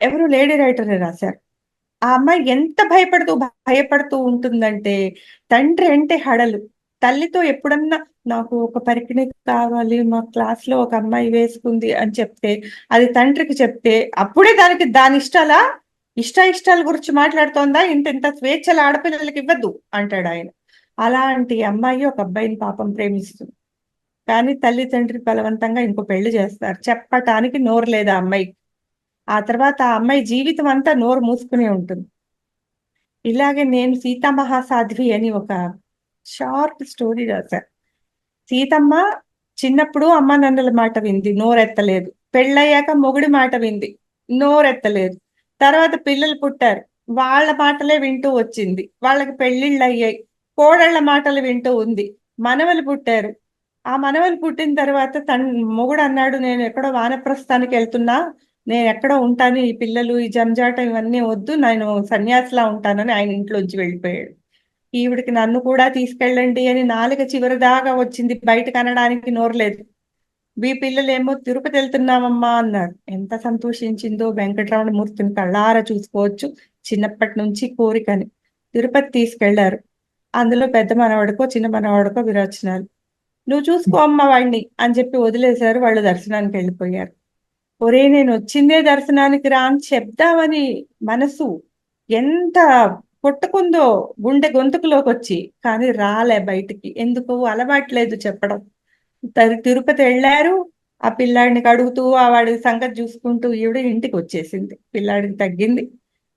Speaker 3: ఎవరు లేడీ రైటరే రాశారు. ఆ అమ్మాయి ఎంత భయపడుతూ ఉంటుందంటే, తండ్రి అంటే హడలు. తల్లితో ఎప్పుడన్నా నాకు ఒక పరికిణి కావాలి, మా క్లాస్ లో ఒక అమ్మాయి వేసుకుంది అని చెప్తే, అది తండ్రికి చెప్తే అప్పుడే దానికి దాని ఇష్టాల గురించి మాట్లాడుతోందా, ఇంత స్వేచ్ఛలు ఆడపిల్లలకి ఇవ్వద్దు అంటాడు ఆయన. అలాంటి అమ్మాయి ఒక అబ్బాయిని పాపం ప్రేమిస్తుంది. కానీ తల్లిదండ్రి బలవంతంగా ఇంకో పెళ్లి చేస్తారు. చెప్పటానికి నోరు లేదు ఆ అమ్మాయికి. ఆ తర్వాత ఆ అమ్మాయి జీవితం అంతా నోరు మూసుకునే ఉంటుంది. ఇలాగే నేను సీతామహాసాధ్వి అని ఒక షార్ట్ స్టోరీ రాశాను. సీతమ్మ చిన్నప్పుడు అమ్మ నాన్నల మాట వింది, నోరెత్తలేదు. పెళ్ళయ్యాక మొగుడి మాట వింది, నోరెత్తలేదు. తర్వాత పిల్లలు పుట్టారు, వాళ్ళ మాటలే వింటూ వచ్చింది. వాళ్ళకి పెళ్లిళ్ళు అయ్యాయి, కోడళ్ళ మాటలు వింటూ ఉంది. మనవలు పుట్టారు. ఆ మనవలు పుట్టిన తర్వాత మొగుడు అన్నాడు, నేను ఎక్కడో వానప్రస్థానికి వెళ్తున్నా, నేను ఎక్కడో ఉంటాను, ఈ పిల్లలు ఈ జంజాటం ఇవన్నీ వద్దు, నేను సన్యాసిలా ఉంటానని ఆయన ఇంట్లోంచి వెళ్ళిపోయాడు. ఈవిడికి నన్ను కూడా తీసుకెళ్ళండి అని నాలుక చివరి దాకా వచ్చింది, బయటకు అనడానికి నోరు లేదు. పిల్లలేమో తిరుపతి వెళ్తున్నామమ్మా అన్నారు. ఎంత సంతోషించిందో వెంకటరమణమూర్తిని కళ్ళారా చూసుకోవచ్చు. చిన్నప్పటి నుంచి కోరికని తిరుపతి తీసుకెళ్లారు. అందులో పెద్ద మనవాడికో చిన్న మనవాడికో విరోచనాలు. నువ్వు చూసుకో అమ్మ వాడిని అని చెప్పి వదిలేశారు. వాళ్ళు దర్శనానికి వెళ్ళిపోయారు. ఒరే నేను వచ్చిందే దర్శనానికి రా అని చెప్దామని మనసు ఎంత కొట్టుకుందో గుండె గొంతుకులోకి వచ్చి, కానీ రాలే బయటికి. ఎందుకు అలవాట్లేదు చెప్పడం. తిరుపతి వెళ్ళారు. ఆ పిల్లాడిని కడుగుతూ ఆ వాడి సంగతి చూసుకుంటూ ఈవిడ ఇంటికి వచ్చేసింది. పిల్లాడికి తగ్గింది.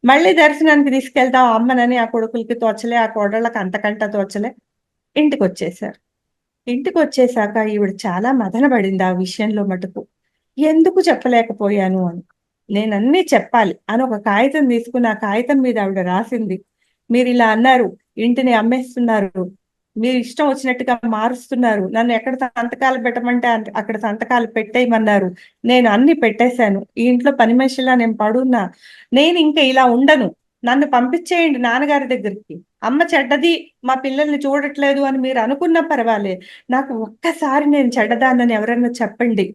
Speaker 3: మళ్ళీ దర్శనానికి తీసుకెళ్తాం అమ్మనని ఆ కొడుకులకి తోచలే, ఆ కోడళ్ళకి అంతకంట తోచలే. ఇంటికి వచ్చేసారు. ఇంటికి వచ్చేసాక ఈవిడ చాలా మదన పడింది ఆ విషయంలో మటుకు. ఎందుకు చెప్పలేకపోయాను అని. నేనన్నీ చెప్పాలి అని ఒక కాగితం తీసుకుని ఆ కాగితం మీద ఆవిడ రాసింది, మీరు ఇలా అన్నారు, ఇంటిని అమ్మేస్తున్నారు, మీరు ఇష్టం వచ్చినట్టుగా మారుస్తున్నారు, నన్ను ఎక్కడ సంతకాలు పెట్టమంటే అక్కడ సంతకాలు పెట్టేయమన్నారు, నేను అన్ని పెట్టేశాను, ఈ ఇంట్లో పని మనిషిలా నేను పడున్నా, నేను ఇంకా ఇలా ఉండను, నన్ను పంపించేయండి నాన్నగారి దగ్గరికి. అమ్మ చెడ్డది, మా పిల్లల్ని చూడట్లేదు అని మీరు అనుకున్నా పర్వాలేదు. నాకు ఒక్కసారి నేను చెడ్డదాన్నని ఎవరైనా చెప్పండి.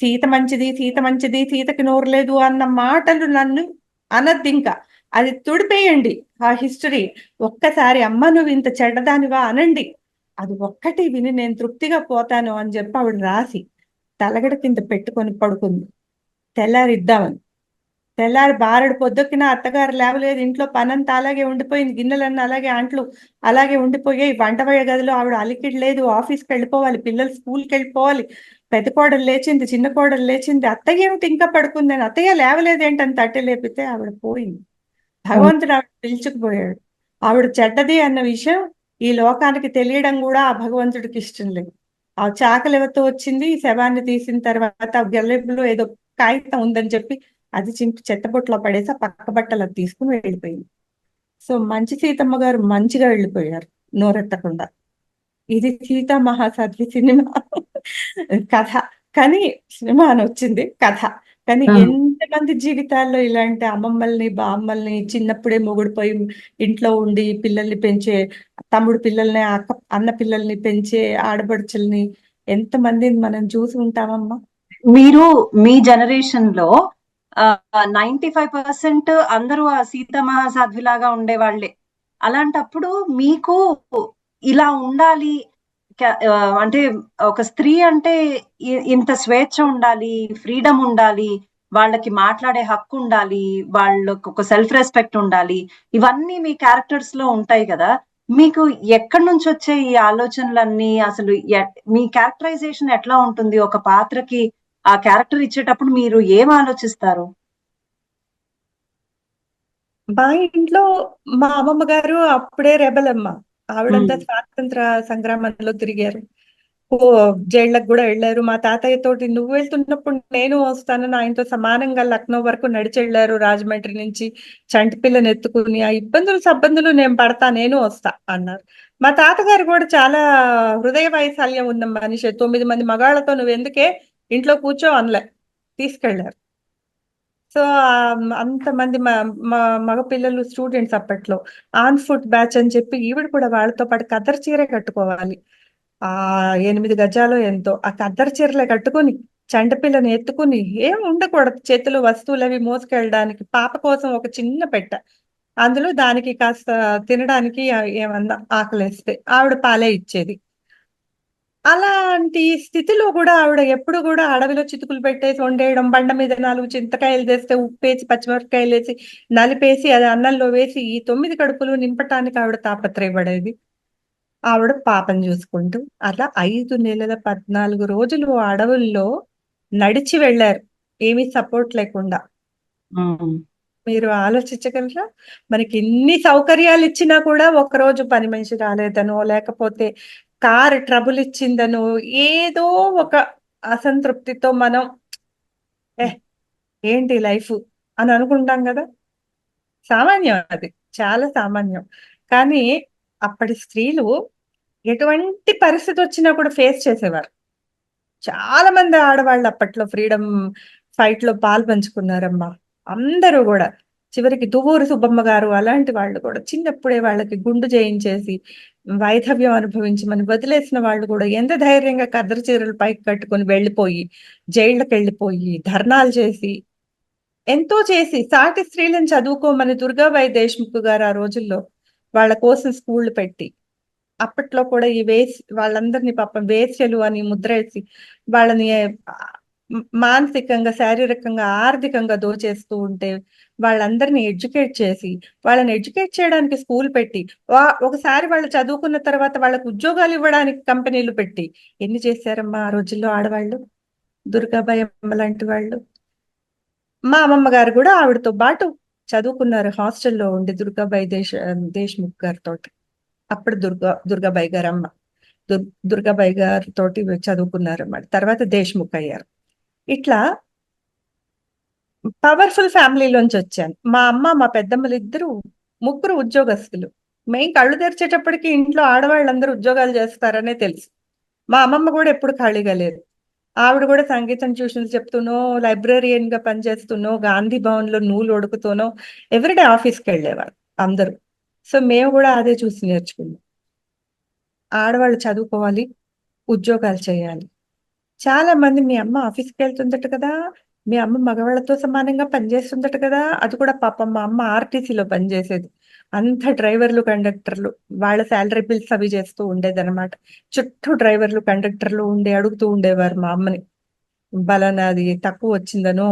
Speaker 3: సీత మంచిది, సీత మంచిది, సీతకి నోరు లేదు అన్న మాటలు నన్ను అనద్దింక. అది తుడిపేయండి ఆ హిస్టరీ. ఒక్కసారి అమ్మ నువ్వు ఇంత చెడ్డదానివా అనండి. అది ఒక్కటి విని నేను తృప్తిగా పోతాను అని చెప్పి ఆవిడ రాసి తలగడ కింద పెట్టుకొని పడుకుంది. తెల్లారిద్దామని. తెల్లారి బారెడు పొద్దుకిన అత్తగారు లేవలేదు. ఇంట్లో పనంతా అలాగే ఉండిపోయింది. గిన్నెలన్నీ అలాగే, అంట్లు అలాగే ఉండిపోయాయి. వంట గదిలో ఆవిడ అలికిడి లేదు. ఆఫీస్కి వెళ్ళిపోవాలి, పిల్లలు స్కూల్కి వెళ్ళిపోవాలి. పెద్ద కోడలు లేచింది, చిన్న కోడలు లేచింది. అత్తయ్య ఏమిటి ఇంకా పడుకుందని, అత్తయ్య లేవలేదేంటని తట్టి లేపితే ఆవిడ పోయింది. భగవంతుడు ఆవిడ పిలుచుకుపోయాడు. ఆవిడ చెడ్డది అన్న విషయం ఈ లోకానికి తెలియడం కూడా ఆ భగవంతుడికి ఇష్టం లేదు. ఆ చాకలివతో వచ్చింది. ఈ శవాన్ని తీసిన తర్వాత గెల్లెబులో ఏదో కాగితం ఉందని చెప్పి అది చింపి చెత్తబుట్టలో పడేసి ఆ పక్క బట్టలు అది తీసుకుని వెళ్ళిపోయింది. సో మంచి సీతమ్మ గారు మంచిగా వెళ్ళిపోయారు నోరెత్తకుండా. ఇది సీతా మహాసాధ్వి సినిమా కథ. కానీ సినిమా అని వచ్చింది కథ. కానీ ఎంతమంది జీవితాల్లో ఇలాంటి అమ్మమ్మల్ని, బామ్మల్ని, చిన్నప్పుడే మొగుడిపోయి ఇంట్లో ఉండి పిల్లల్ని పెంచే తమ్ముడు పిల్లల్ని, అన్న పిల్లల్ని పెంచే ఆడపడుచుల్ని ఎంతమందిని మనం చూసి ఉంటామమ్మా.
Speaker 2: మీరు మీ జనరేషన్ లో 95% అందరూ ఆ సీతమహాసాధ్విలాగా ఉండేవాళ్లే. అలాంటప్పుడు మీకు ఇలా ఉండాలి, అంటే ఒక స్త్రీ అంటే ఇంత స్వేచ్ఛ ఉండాలి, ఫ్రీడమ్ ఉండాలి, వాళ్ళకి మాట్లాడే హక్కు ఉండాలి, వాళ్ళకు ఒక సెల్ఫ్ రెస్పెక్ట్ ఉండాలి, ఇవన్నీ మీ క్యారెక్టర్స్ లో ఉంటాయి కదా. మీకు ఎక్కడి నుంచి వచ్చే ఈ ఆలోచనలన్నీ? అసలు మీ క్యారెక్టరైజేషన్ ఎట్లా ఉంటుంది? ఒక పాత్రకి ఆ క్యారెక్టర్ ఇచ్చేటప్పుడు మీరు ఏం ఆలోచిస్తారు?
Speaker 3: మా ఇంట్లో మా అమ్మమ్మ గారు అప్పుడే రెబల్ అమ్మ. ఆవిడంతా స్వాతంత్ర సంగ్రామంలో తిరిగారు. జైళ్ళకు కూడా వెళ్ళారు. మా తాతయ్య తోటి నువ్వు వెళ్తున్నప్పుడు నేను వస్తానని ఆయనతో సమానంగా లక్నో వరకు నడిచి వెళ్ళారు. రాజమండ్రి నుంచి చంటి పిల్లని ఎత్తుకుని ఆ ఇబ్బందులు సబ్బందులు నేను పడతా, నేను వస్తా అన్నారు. మా తాతగారు కూడా చాలా హృదయ వైశాల్యం ఉన్న మనిషి. 9 మంది మగాళ్లతో నువ్వు ఎందుకే ఇంట్లో కూర్చో అనలే, తీసుకెళ్లారు. సో అంతమంది మగ పిల్లలు స్టూడెంట్స్ అప్పట్లో. ఆన్ ఫుట్ బ్యాచ్ అని చెప్పి ఈవిడ కూడా వాళ్ళతో పాటు కద్దరు చీరే కట్టుకోవాలి. 8 గజాలు ఎంతో ఆ కద్దరు చీరలే కట్టుకుని చంటపిల్లని ఎత్తుకుని ఏం ఉండకూడదు, చేతిలో వస్తువులు అవి మోసుకెళ్ళడానికి. పాప కోసం ఒక చిన్న పెట్ట, అందులో దానికి కాస్త తినడానికి ఏమన్నా ఆకలేస్తే ఆవిడ పాలే ఇచ్చేది. అలాంటి స్థితిలో కూడా ఆవిడ ఎప్పుడు కూడా అడవిలో చితుకులు పెట్టేసి వండేయడం, బండ మీద 4 చింతకాయలు తెస్తే ఉప్పేసి పచ్చిమిరపకాయలు వేసి నలిపేసి అది అన్నంలో వేసి ఈ 9 కడుపులు నింపటానికి ఆవిడ తాపత్రయపడేది. ఆవిడ పాపను చూసుకుంటూ అట్లా 5 నెలల 14 రోజులు అడవుల్లో నడిచి వెళ్ళారు, ఏమీ సపోర్ట్ లేకుండా. మీరు ఆలోచించగలరా? మనకి ఎన్ని సౌకర్యాలు ఇచ్చినా కూడా ఒక్కరోజు పని మనిషి రాలేదనో, లేకపోతే కారు ట్రబుల్ ఇచ్చిందనో, ఏదో ఒక అసంతృప్తితో మనం ఏంటి లైఫ్ అని అనుకుంటాం కదా. సామాన్యం, అది చాలా సామాన్యం. కానీ అప్పటి స్త్రీలు ఎటువంటి పరిస్థితి వచ్చినా కూడా ఫేస్ చేసేవారు. చాలా మంది ఆడవాళ్ళు అప్పట్లో ఫ్రీడమ్ ఫైట్ లో పాలు పంచుకున్నారమ్మా. అందరూ కూడా చివరికి దువ్వూరు సుబ్బమ్మ గారు అలాంటి వాళ్ళు కూడా చిన్నప్పుడే వాళ్ళకి గుండు చేయించేసి వైధవ్యం అనుభవించి మనం వదిలేసిన వాళ్ళు కూడా ఎంత ధైర్యంగా కద్దరు చీరలు పైకి కట్టుకుని వెళ్ళిపోయి జైళ్ళకి వెళ్ళిపోయి ధర్నాలు చేసి ఎంతో చేసి సాటి స్త్రీలను చదువుకోమని దుర్గాబాయి దేశ్ముఖ్ గారు ఆ రోజుల్లో వాళ్ళ కోసం స్కూళ్లు పెట్టి అప్పట్లో కూడా ఈ వాళ్ళందరినీ పాపం వేశ్యలు అని ముద్రేసి వాళ్ళని మానసికంగా, శారీరకంగా, ఆర్థికంగా దోచేస్తూ ఉంటే వాళ్ళందరినీ ఎడ్యుకేట్ చేసి వాళ్ళని ఎడ్యుకేట్ చేయడానికి స్కూల్ పెట్టి ఒకసారి వాళ్ళు చదువుకున్న తర్వాత వాళ్ళకు ఉద్యోగాలు ఇవ్వడానికి కంపెనీలు పెట్టి ఎన్ని చేశారమ్మా ఆ రోజుల్లో ఆడవాళ్ళు. దుర్గాబాయి అమ్మ లాంటి వాళ్ళు. మా అమ్మమ్మ గారు కూడా ఆవిడతో పాటు చదువుకున్నారు హాస్టల్లో ఉండి దుర్గాబాయి దేశ్ముఖ్ గారితో. అప్పుడు దుర్గాబాయి గారు అమ్మ దుర్గాబాయి గారితో చదువుకున్నారు అన్నమాట. తర్వాత దేశ్ముఖ్ అయ్యారు. ఇట్లా పవర్ఫుల్ ఫ్యామిలీలోంచి వచ్చాను. మా అమ్మ మా పెద్దమ్మలు ముగ్గురు ఉద్యోగస్తులు. మేము కళ్ళు తెరిచేటప్పటికి ఇంట్లో ఆడవాళ్ళందరూ ఉద్యోగాలు చేస్తారనే తెలుసు. మా అమ్మమ్మ కూడా ఎప్పుడు ఖాళీగా లేదు. ఆవిడ కూడా సంగీతం ట్యూషన్స్ చెప్తూనో, లైబ్రరీయన్ గా పనిచేస్తూనో, గాంధీ భవన్ లో నూలు ఒడుకుతూనో ఎవ్రీడే ఆఫీస్కి వెళ్ళేవారు. అందరూ. సో మేము కూడా అదే చూసి నేర్చుకున్నాం. ఆడవాళ్ళు చదువుకోవాలి, ఉద్యోగాలు చేయాలి. చాలా మంది మీ అమ్మ ఆఫీస్‌కి వెళ్తుందట కదా! మీ అమ్మ మగవాళ్ళతో సమానంగా పనిచేస్తుందట కదా! అది కూడా పాపం మా అమ్మ ఆర్‌టీసీలో పనిచేసేది. అంతా డ్రైవర్లు, కండక్టర్లు వాళ్ళ సాలరీ బిల్స్ అవి చేస్తూ ఉండేదనమాట. చుట్టూ డ్రైవర్లు, కండక్టర్లు ఉండి అడుగుతూ ఉండేవారు మా అమ్మని. పలానాది తక్కువొచ్చిందనో,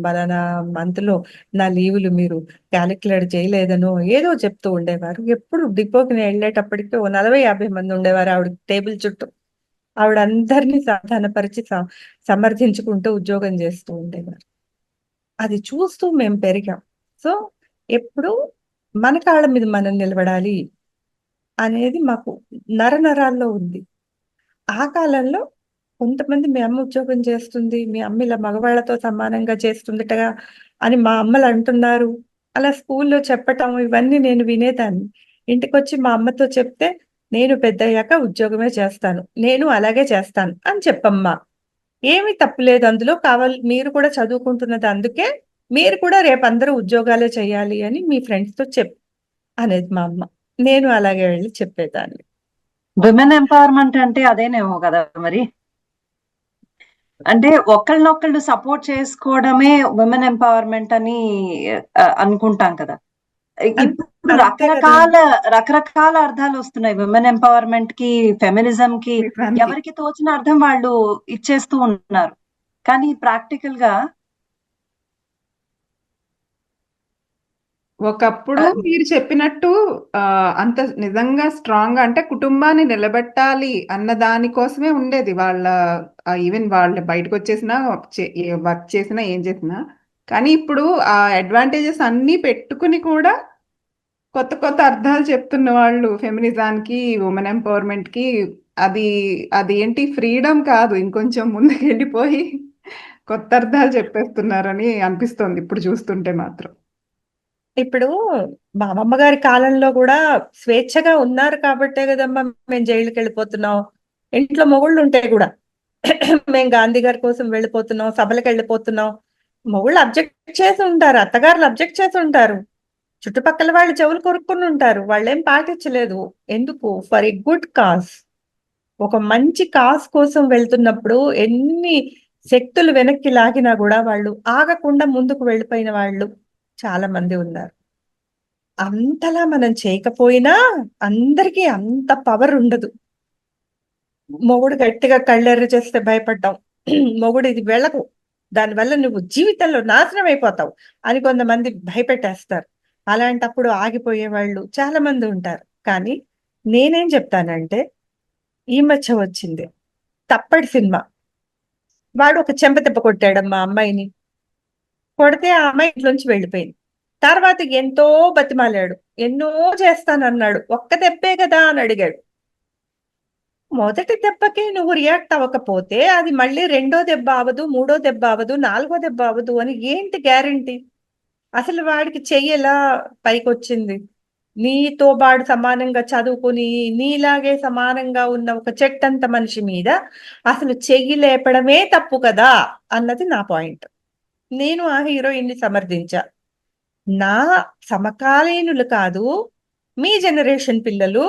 Speaker 3: పలానా మంత్‌లో నా లీవులు మీరు కాలిక్యులేట్ చేయలేదనో ఏదో చెప్తూ ఉండేవారు. ఎప్పుడు డిపోకి నేనెళ్ళేటప్పటికి ఓ 40, 50 మంది ఉండేవారు ఆవిడ టేబుల్ చుట్టూ. ఆవిడందరిని సమాధానపరిచి సమర్థించుకుంటూ ఉద్యోగం చేస్తూ ఉండేవారు. అది చూస్తూ మేము పెరిగాం. సో, ఎప్పుడు మన కాళ్ళ మీద మనం నిలబడాలి అనేది మాకు నరనరాల్లో ఉంది. ఆ కాలంలో కొంతమంది మీ అమ్మ ఉద్యోగం చేస్తుంది. మీ అమ్మ ఇలా మగవాళ్ళతో సమానంగా చేస్తుందటగా అని మా అమ్మలంటున్నారు. అలా స్కూల్లో చెప్పటం ఇవన్నీ నేను వినేదాన్ని. ఇంటికొచ్చి మా అమ్మతో చెప్తే, "నేను పెద్దయ్యాక ఉద్యోగమే చేస్తాను. నేను అలాగే చేస్తాను" అని చెప్పమ్మా. ఏమి తప్పు లేదు అందులో. మీరు కూడా చదువుకుంటున్నది అందుకే. మీరు కూడా రేపందరూ ఉద్యోగాలే చేయాలి అని మీ ఫ్రెండ్స్‌తో అనేది మా అమ్మ. నేను అలాగే వెళ్లి చెప్పేదాన్ని.
Speaker 2: విమెన్ ఎంపవర్మెంట్ అంటే అదేనేమో కదా మరి. అంటే ఒకళ్ళనొకళ్ళు సపోర్ట్ చేసుకోవడమే విమెన్ ఎంపవర్మెంట్ అని అనుకుంటాం కదా.
Speaker 3: అన్
Speaker 2: ఇప్పుడు
Speaker 3: అంతే గదా!
Speaker 2: రకరకాల అర్థాలు వస్తున్నాయి విమెన్ ఎంపవర్మెంట్ కి, ఫెమినిజం కి.
Speaker 1: నిజానికి.
Speaker 2: ఎవరికి తోచిన అర్థం వాళ్ళు ఇచ్చేస్తూ ఉన్నారు. కానీ ప్రాక్టికల్ గా
Speaker 1: ఒకప్పుడు
Speaker 2: ఆ,
Speaker 1: మీరు చెప్పినట్టు అంత నిజంగా స్ట్రాంగ్‌గా అంటే కుటుంబాన్ని నిలబెట్టాలి అన్న దాని కోసమే ఉండేది. వాళ్ళ ఈవెన్ వాళ్ళు బయటకొచ్చేసినా వర్క్ చేసినా, ఏం చేసినా. కానీ ఇప్పుడు ఆ అడ్వాంటేజెస్ అన్నీ పెట్టుకుని కూడా కొత్త కొత్త అర్థాలు చెప్తున్న వాళ్ళు ఫెమినిజానికి, వుమెన్ ఎంపవర్‌మెంట్‌కి అది అది ఏంటి ఫ్రీడమ్ కాదు. ఇంకొంచెం ముందుకెళ్ళిపోయి కొత్త అర్థాలు చెప్పేస్తున్నారని అనిపిస్తోంది ఇప్పుడు చూస్తుంటే మాత్రం.
Speaker 3: ఇప్పుడు మా అమ్మమ్మ గారి కాలంలో గూడా స్వేచ్ఛగా ఉన్నారు కాబట్టే గదమ్మా మేము జైలుకెళ్ళిపోతున్నాం. ఇంట్లో మొగుళ్ళుంటే గూడా. మేము గాంధీ గారి కోసం వెళ్ళిపోతున్నాం, సభలకెళ్ళిపోతున్నాం. మొగుళ్ళు అబ్జెక్ట్ చేసి ఉంటారు. అత్తగారులు అబ్జెక్ట్ చేసి ఉంటారు. చుట్టుపక్కల వాళ్ళు చెవులు కొరుక్కునుంటారు. వాళ్ళేం పాటించలేదు. ఎందుకు? For a good cause. ఒక మంచి కాజ్ కోసం వెళ్తున్నప్పుడు ఎన్ని శక్తులు వెనక్కి లాగినా గూడా వాళ్ళు ఆగకుండా ముందుకు వెళ్ళిపోయిన వాళ్ళు చాలా మంది ఉన్నారు. అంతలా మనం చేయకపోయినా అందరికీ అంత పవర్ ఉండదు. మొగుడు గట్టిగా కళ్ళెర్ర చేస్తే భయపడ్డాం. మొగుడు ఇది వెళ్ళకు. దానివల్ల నువ్వు జీవితంలో నాశనం అయిపోతావు అని కొంతమంది భయపెట్టేస్తారు. అలాంటప్పుడు ఆగిపోయేవాళ్ళు చాలా మంది ఉంటారు. కానీ నేనేం చెప్తానంటే ఈ మధ్య వచ్చింది. 'తప్పడు' సినిమా. వాడు ఒక చెంపదెబ్బ కొట్టాడమ్మా అమ్మాయిని. కొడితే ఆ అమ్మాయి ఇంట్లోంచి వెళ్ళిపోయింది. తర్వాత ఎంతో బతిమాలాడు. ఎన్నో చేస్తానన్నాడు. ఒక్క దెబ్బే గదా అని అడిగాడు. మొదటి దెబ్బకే నువ్వు రియాక్ట్ అవ్వకపోతే అది మళ్ళీ రెండో దెబ్బ అవ్వదు, మూడో దెబ్బ అవ్వదు, నాలుగో దెబ్బ అవ్వదు అని ఏంటి గ్యారంటీ? అసలు వాడికి చెయ్యి ఎలా పైకొచ్చింది? నీతో పాటు సమానంగా చదువుకుని, నీలాగే సమానంగా ఉన్న ఒక చెట్టంత మనిషి మీద అసలు చెయ్యి లేపడమే తప్పు కదా! అన్నది నా పాయింట్. నేను ఆ హీరోయిన్‌ని సమర్థించా. నా సమకాలీనులు కాదు, మీ జనరేషన్ పిల్లలు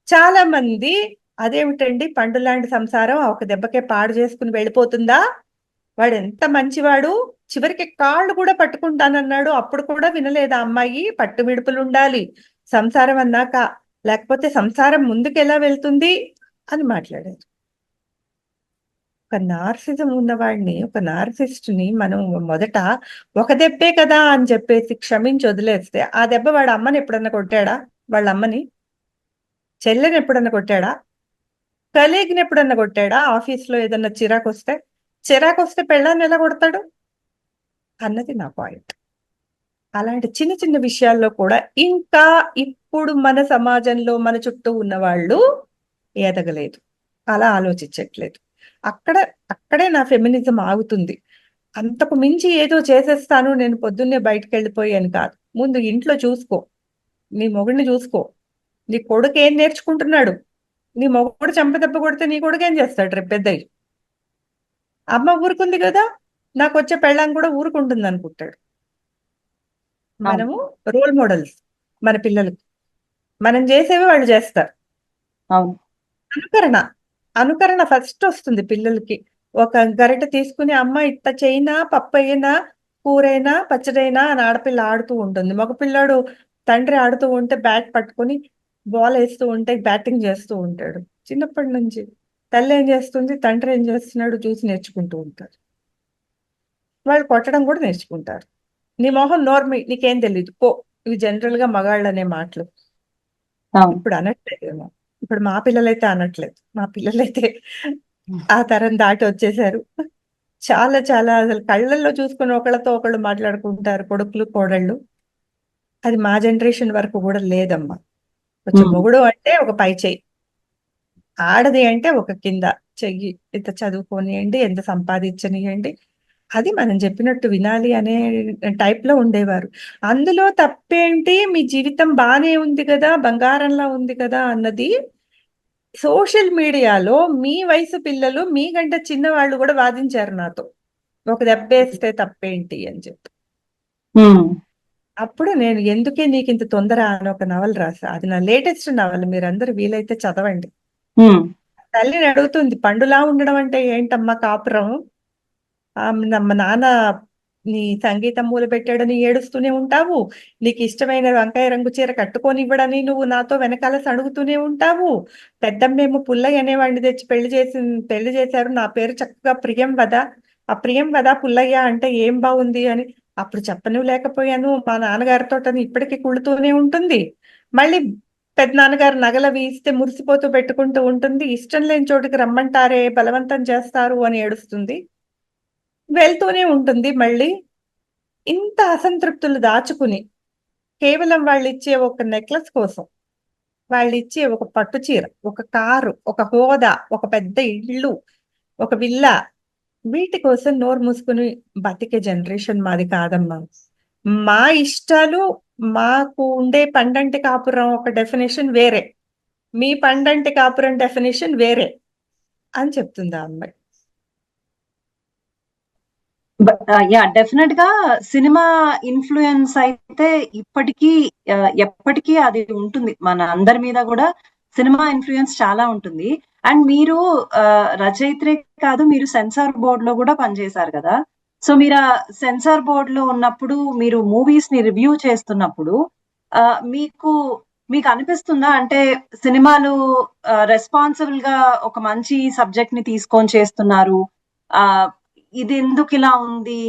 Speaker 3: చాలా మంది అదేమిటండి పండులాంటి సంసారం ఆ ఒక దెబ్బకే పాడు చేసుకొని వెళ్ళిపోతుందా? వాడెంత మంచివాడు. చివరికి కాళ్ళు కూడా పట్టుకుంటానన్నాడు. అప్పుడు కూడా వినలేదా అమ్మాయి? పట్టు విడుపులుండాలి సంసారం అన్నాక. లేకపోతే సంసారం ముందుకెలా వెళ్తుంది? అని మాట్లాడారు. ఒక నార్సిజం ఉన్నవాడిని, ఒక నార్సిస్ట్‌ని మనం మొదట ఒక దెబ్బే కదా అని చెప్పేసి క్షమించి వదిలేస్తే, ఆ దెబ్బ వాడి అమ్మని ఎప్పుడన్నా కొట్టాడా? వాళ్ళ అమ్మని? చెల్లెని ఎప్పుడన్నా కొట్టాడా? కలీగ్‌ని ఎప్పుడన్నా కొట్టాడా? ఆఫీస్‌లో ఏదన్నా చిరాకొస్తే? చిరాకొస్తే పెళ్ళాన్ని ఎలా కొడతాడు? అన్నది నా పాయింట్. అలాంటి చిన్న చిన్న విషయాల్లో కూడా ఇంకా ఇప్పుడు మన సమాజంలో మన చుట్టూ ఉన్నవాళ్ళు ఎదగలేదు. అలా ఆలోచించట్లేదు. అక్కడ అక్కడే నా ఫెమినిజం ఆగుతుంది. అంతకు మించి ఏదో చేసేస్తాను నేను పొద్దున్నే బయటికెళ్ళిపోయి అని కాదు. ముందు ఇంట్లో చూసుకో. నీ మొగుడిని చూసుకో. నీ కొడుకు ఏం నేర్చుకుంటున్నాడు? నీ మొగుడు చెంపదెబ్బ కొడితే నీ కొడుకేం చేస్తాడు రేపు పెద్దయ్యి? అమ్మ ఊరుకుంది గదా! నాకొచ్చే పెళ్ళాం కూడా ఊరుకుంటుందనుకుంటాడు.
Speaker 2: అవును.
Speaker 3: మనము రోల్ మోడల్స్. మన పిల్లలు. మనం చేసేవి వాళ్ళు చేస్తారు.
Speaker 2: అవును.
Speaker 3: అనుకరణ. అనుకరణ ఫస్ట్ వస్తుంది పిల్లలకి. ఒక గరిటె తీసుకుని అమ్మ ఇట్ట చెయ్యనా, పప్పయ్యనా, కూరైనా, పచ్చడైనా అని ఆడపిల్ల ఆడుతూ ఉంటుంది. మగపిల్లాడు తండ్రి ఆడుతూ ఉంటే బ్యాట్ పట్టుకొని బాల్ వేస్తూ ఉంటే బ్యాటింగ్ చేస్తూ ఉంటాడు. చిన్నప్పటి నుంచి. తల్లి ఏం చేస్తుంది, తండ్రి ఏం చేస్తున్నాడు చూసి నేర్చుకుంటూ ఉంటారు. వాళ్ళు కొట్టడం కూడా నేర్చుకుంటారు. నీ మొహం నోర్మి, నీకేం తెలీదు పో. ఇవి జనరల్ గా మగాళ్ళు అనే మాటలు.
Speaker 2: అవును.
Speaker 3: ఇప్పుడు అనట్లేదేమో. ఇప్పుడు మా పిల్లలైతే అనట్లేదు. మా పిల్లలైతే ఆ తరం దాటి వచ్చేసారు. చాలా చాలా అసలు కళ్ళల్లో చూసుకొని ఒకళ్ళతో ఒకళ్ళు మాట్లాడుకుంటారు కొడుకులు, కోడళ్ళు. అది మా జనరేషన్ వరకు కూడా లేదమ్మా. కొంచెం
Speaker 2: ఉమ్.
Speaker 3: మొగుడు అంటే ఒక పై చెయ్యి. ఆడది అంటే ఒక కింద చెయ్యి. ఇంత చదువుకోనియండి, ఎంత సంపాదించనియండి. అది మనం చెప్పినట్టు వినాలి అనే టైప్ లో ఉండేవారు. అందులో తప్పేంటి, మీ జీవితం బానే ఉంది కదా, బంగారంలా ఉంది కదా అన్నది సోషల్ మీడియాలో మీ వయసు పిల్లలు మీకంటే చిన్నవాళ్ళు కూడా వాదించారు నాతో. ఒక దెబ్బేస్తే తప్పేంటి అని చెప్పి.
Speaker 2: ఉమ్.
Speaker 3: అప్పుడు నేను ఎందుకే నీకింత తొందర అని ఒక నవల రాసా. అది నా లేటెస్ట్ నవల. మీరందరూ వీలైతే చదవండి.
Speaker 2: ఉమ్.
Speaker 3: తల్లిని అడుగుతుంది, పండులా ఉండడం అంటే ఏంటమ్మా కాపురం? మా నాన్న నీ సంగీతం మొదలుపెట్టాడని ఏడుస్తూనే ఉంటావు. నీకు ఇష్టమైన వంకాయ రంగు చీర కట్టుకోనివ్వడని నువ్వు నాతో వెనకాల సణుగుతూనే ఉంటావు. పెద్దమ్మేమో పుల్లయ్య అనేవాడిని తెచ్చి పెళ్లి చేశారు. నా పేరు చక్కగా ప్రియంవద. ఆ ప్రియంవద పుల్లయ్య అంటే ఏం బాగుంది అని అప్పుడు చెప్పను లేకపోయాను. మా నాన్నగారితోటని ఇప్పటికీ కుళ్ళుతూనే ఉంటుంది. మళ్ళీ పెద్దనాన్నగారు నగలవి ఇస్తే మురిసిపోతూ పెట్టుకుంటూ ఉంటుంది. ఇష్టం లేని చోటుకి రమ్మంటారే, బలవంతం చేస్తారు అని ఏడుస్తుంది. వెళ్తూనే ఉంటుంది మళ్ళీ. ఇంత అసంతృప్తులు దాచుకుని కేవలం వాళ్ళిచ్చే ఒక నెక్లెస్ కోసం, వాళ్ళిచ్చే ఒక పట్టు చీర, ఒక కారు, ఒక హోదా, ఒక పెద్ద ఇల్లు, ఒక విల్లా, వీటి కోసం నోరు మూసుకుని బతికే జనరేషన్ మాది కాదమ్మా. మా ఇష్టాలు, మాకు ఉండే పండంటి కాపురం ఒక డెఫినేషన్ వేరే, మీ పండంటి కాపురం డెఫినేషన్ వేరే అని చెప్తుంది ఆ అమ్మాయి.
Speaker 2: యా, డెఫినెట్ గా సినిమా ఇన్ఫ్లుయెన్స్ అయితే ఇప్పటికీ ఎప్పటికీ అది ఉంటుంది. మన అందరి మీద కూడా సినిమా ఇన్ఫ్లుయెన్స్ చాలా ఉంటుంది. అండ్ మీరు రచయిత్రే కాదు, మీరు సెన్సార్ బోర్డ్ లో కూడా పనిచేశారు కదా. సో మీరు ఆ సెన్సార్ బోర్డ్ లో ఉన్నప్పుడు, మీరు మూవీస్ ని రివ్యూ చేస్తున్నప్పుడు ఆ, మీకు మీకు అనిపిస్తుందా, అంటే సినిమాలు రెస్పాన్సిబుల్ గా ఒక మంచి సబ్జెక్ట్ ని తీసుకొని చేస్తున్నారు, ఆ ఇది ఎందుకు ఇలా ఉంది,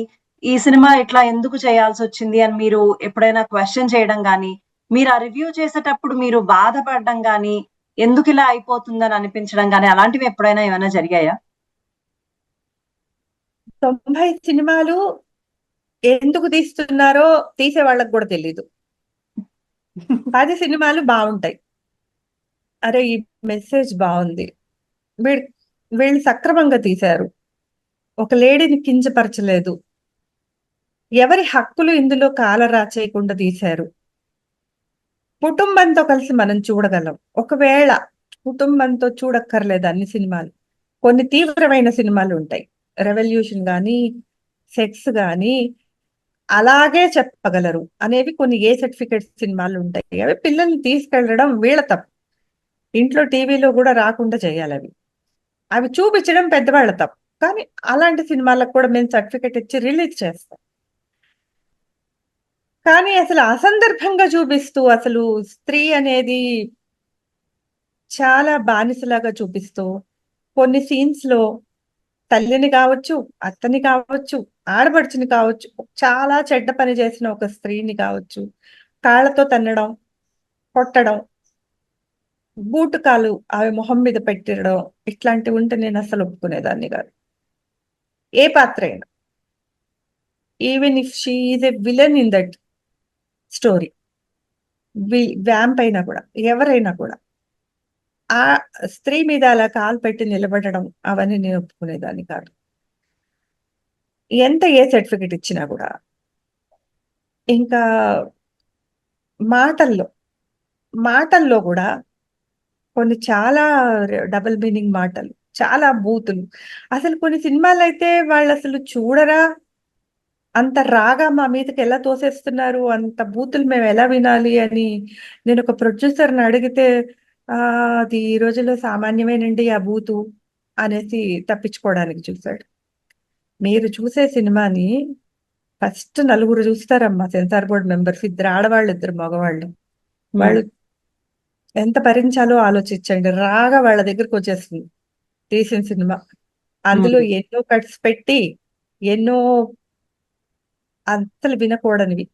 Speaker 2: ఈ సినిమా ఇట్లా ఎందుకు చేయాల్సి వచ్చింది అని మీరు ఎప్పుడైనా క్వశ్చన్ చేయడం గానీ, మీరు ఆ రివ్యూ చేసేటప్పుడు మీరు బాధపడడం గానీ, ఎందుకు ఇలా అయిపోతుందని అనిపించడం గానీ, అలాంటివి ఎప్పుడైనా ఏమైనా జరిగాయా?
Speaker 3: 90 సినిమాలు ఎందుకు తీస్తున్నారో తీసే వాళ్ళకి కూడా తెలీదు. 10 సినిమాలు బాగుంటాయి. అరే ఈ మెసేజ్ బాగుంది, వీళ్ళు వీళ్ళు సక్రమంగా తీశారు, ఒక లేడీని కించపరచలేదు, ఎవరి హక్కులు ఇందులో కాలరాచేయకుండా తీశారు, కుటుంబంతో కలిసి మనం చూడగలం. ఒకవేళ కుటుంబంతో చూడక్కర్లేదు అన్ని సినిమాలు, కొన్ని తీవ్రమైన సినిమాలు ఉంటాయి, రెవల్యూషన్ గానీ, సెక్స్ గానీ అలాగే చెప్పగలరు అనేవి కొన్ని ఏ సర్టిఫికేట్ సినిమాలు ఉంటాయి. అవి పిల్లల్ని తీసుకెళ్లడం వీళ్ళ తప్పు. ఇంట్లో టీవీలో కూడా రాకుండా చేయాలి అవి. అవి చూపించడం పెద్దవాళ్ళ తప్పు. కానీ అలాంటి సినిమాలకు కూడా మేము సర్టిఫికేట్ ఇచ్చి రిలీజ్ చేస్తాం. కానీ అసలు అసందర్భంగా చూపిస్తూ, అసలు స్త్రీ అనేది చాలా బానిసలాగా చూపిస్తూ, కొన్ని సీన్స్ లో తల్లిని కావచ్చు, అత్తని కావచ్చు, ఆడపడుచుని కావచ్చు, చాలా చెడ్డ పని చేసిన ఒక స్త్రీని కావచ్చు, కాళ్ళతో తన్నడం, కొట్టడం, బూటకాలు ఆమె మొహం మీద పెట్టడం, ఇట్లాంటివి ఉంటే నేను అసలు ఒప్పుకునేదాన్ని కాదు. ఏ పాత్ర అయినా, even if she is a villain in that story, vamp అయినా కూడా, ఎవరైనా కూడా ఆ స్త్రీ మీద అలా కాలు పెట్టి నిలబడడం అవన్నీ నేను ఒప్పుకునేదాన్ని కాదు. ఎంత ఏ సర్టిఫికెట్ ఇచ్చినా కూడా. ఇంకా మాటల్లో మాటల్లో కూడా కొన్ని చాలా డబుల్ మీనింగ్ మాటలు, చాలా బూతులు. అసలు కొన్ని సినిమాలు అయితే వాళ్ళు అసలు చూడరా, అంత రాగా మా మీదకి ఎలా తోసేస్తున్నారు, అంత బూతులు మేము ఎలా వినాలి అని నేను ఒక ప్రొడ్యూసర్ని అడిగితే, అది ఈ రోజుల్లో సామాన్యమేనండి ఆ బూతు అనేసి తప్పించుకోవడానికి చూశాడు. మీరు చూసే సినిమాని ఫస్ట్ నలుగురు చూస్తారమ్మా, సెన్సార్ బోర్డ్ మెంబర్స్, 2 ఆడవాళ్ళు 2 మగవాళ్ళు. వాళ్ళు ఎంత భరించాలో ఆలోచించండి. రాగా వాళ్ళ దగ్గరకు వచ్చేస్తుంది తీసిన సినిమా. అందులో ఎన్నో కట్స్ పెట్టి, ఎన్నో అస్సలు వినకూడనివి,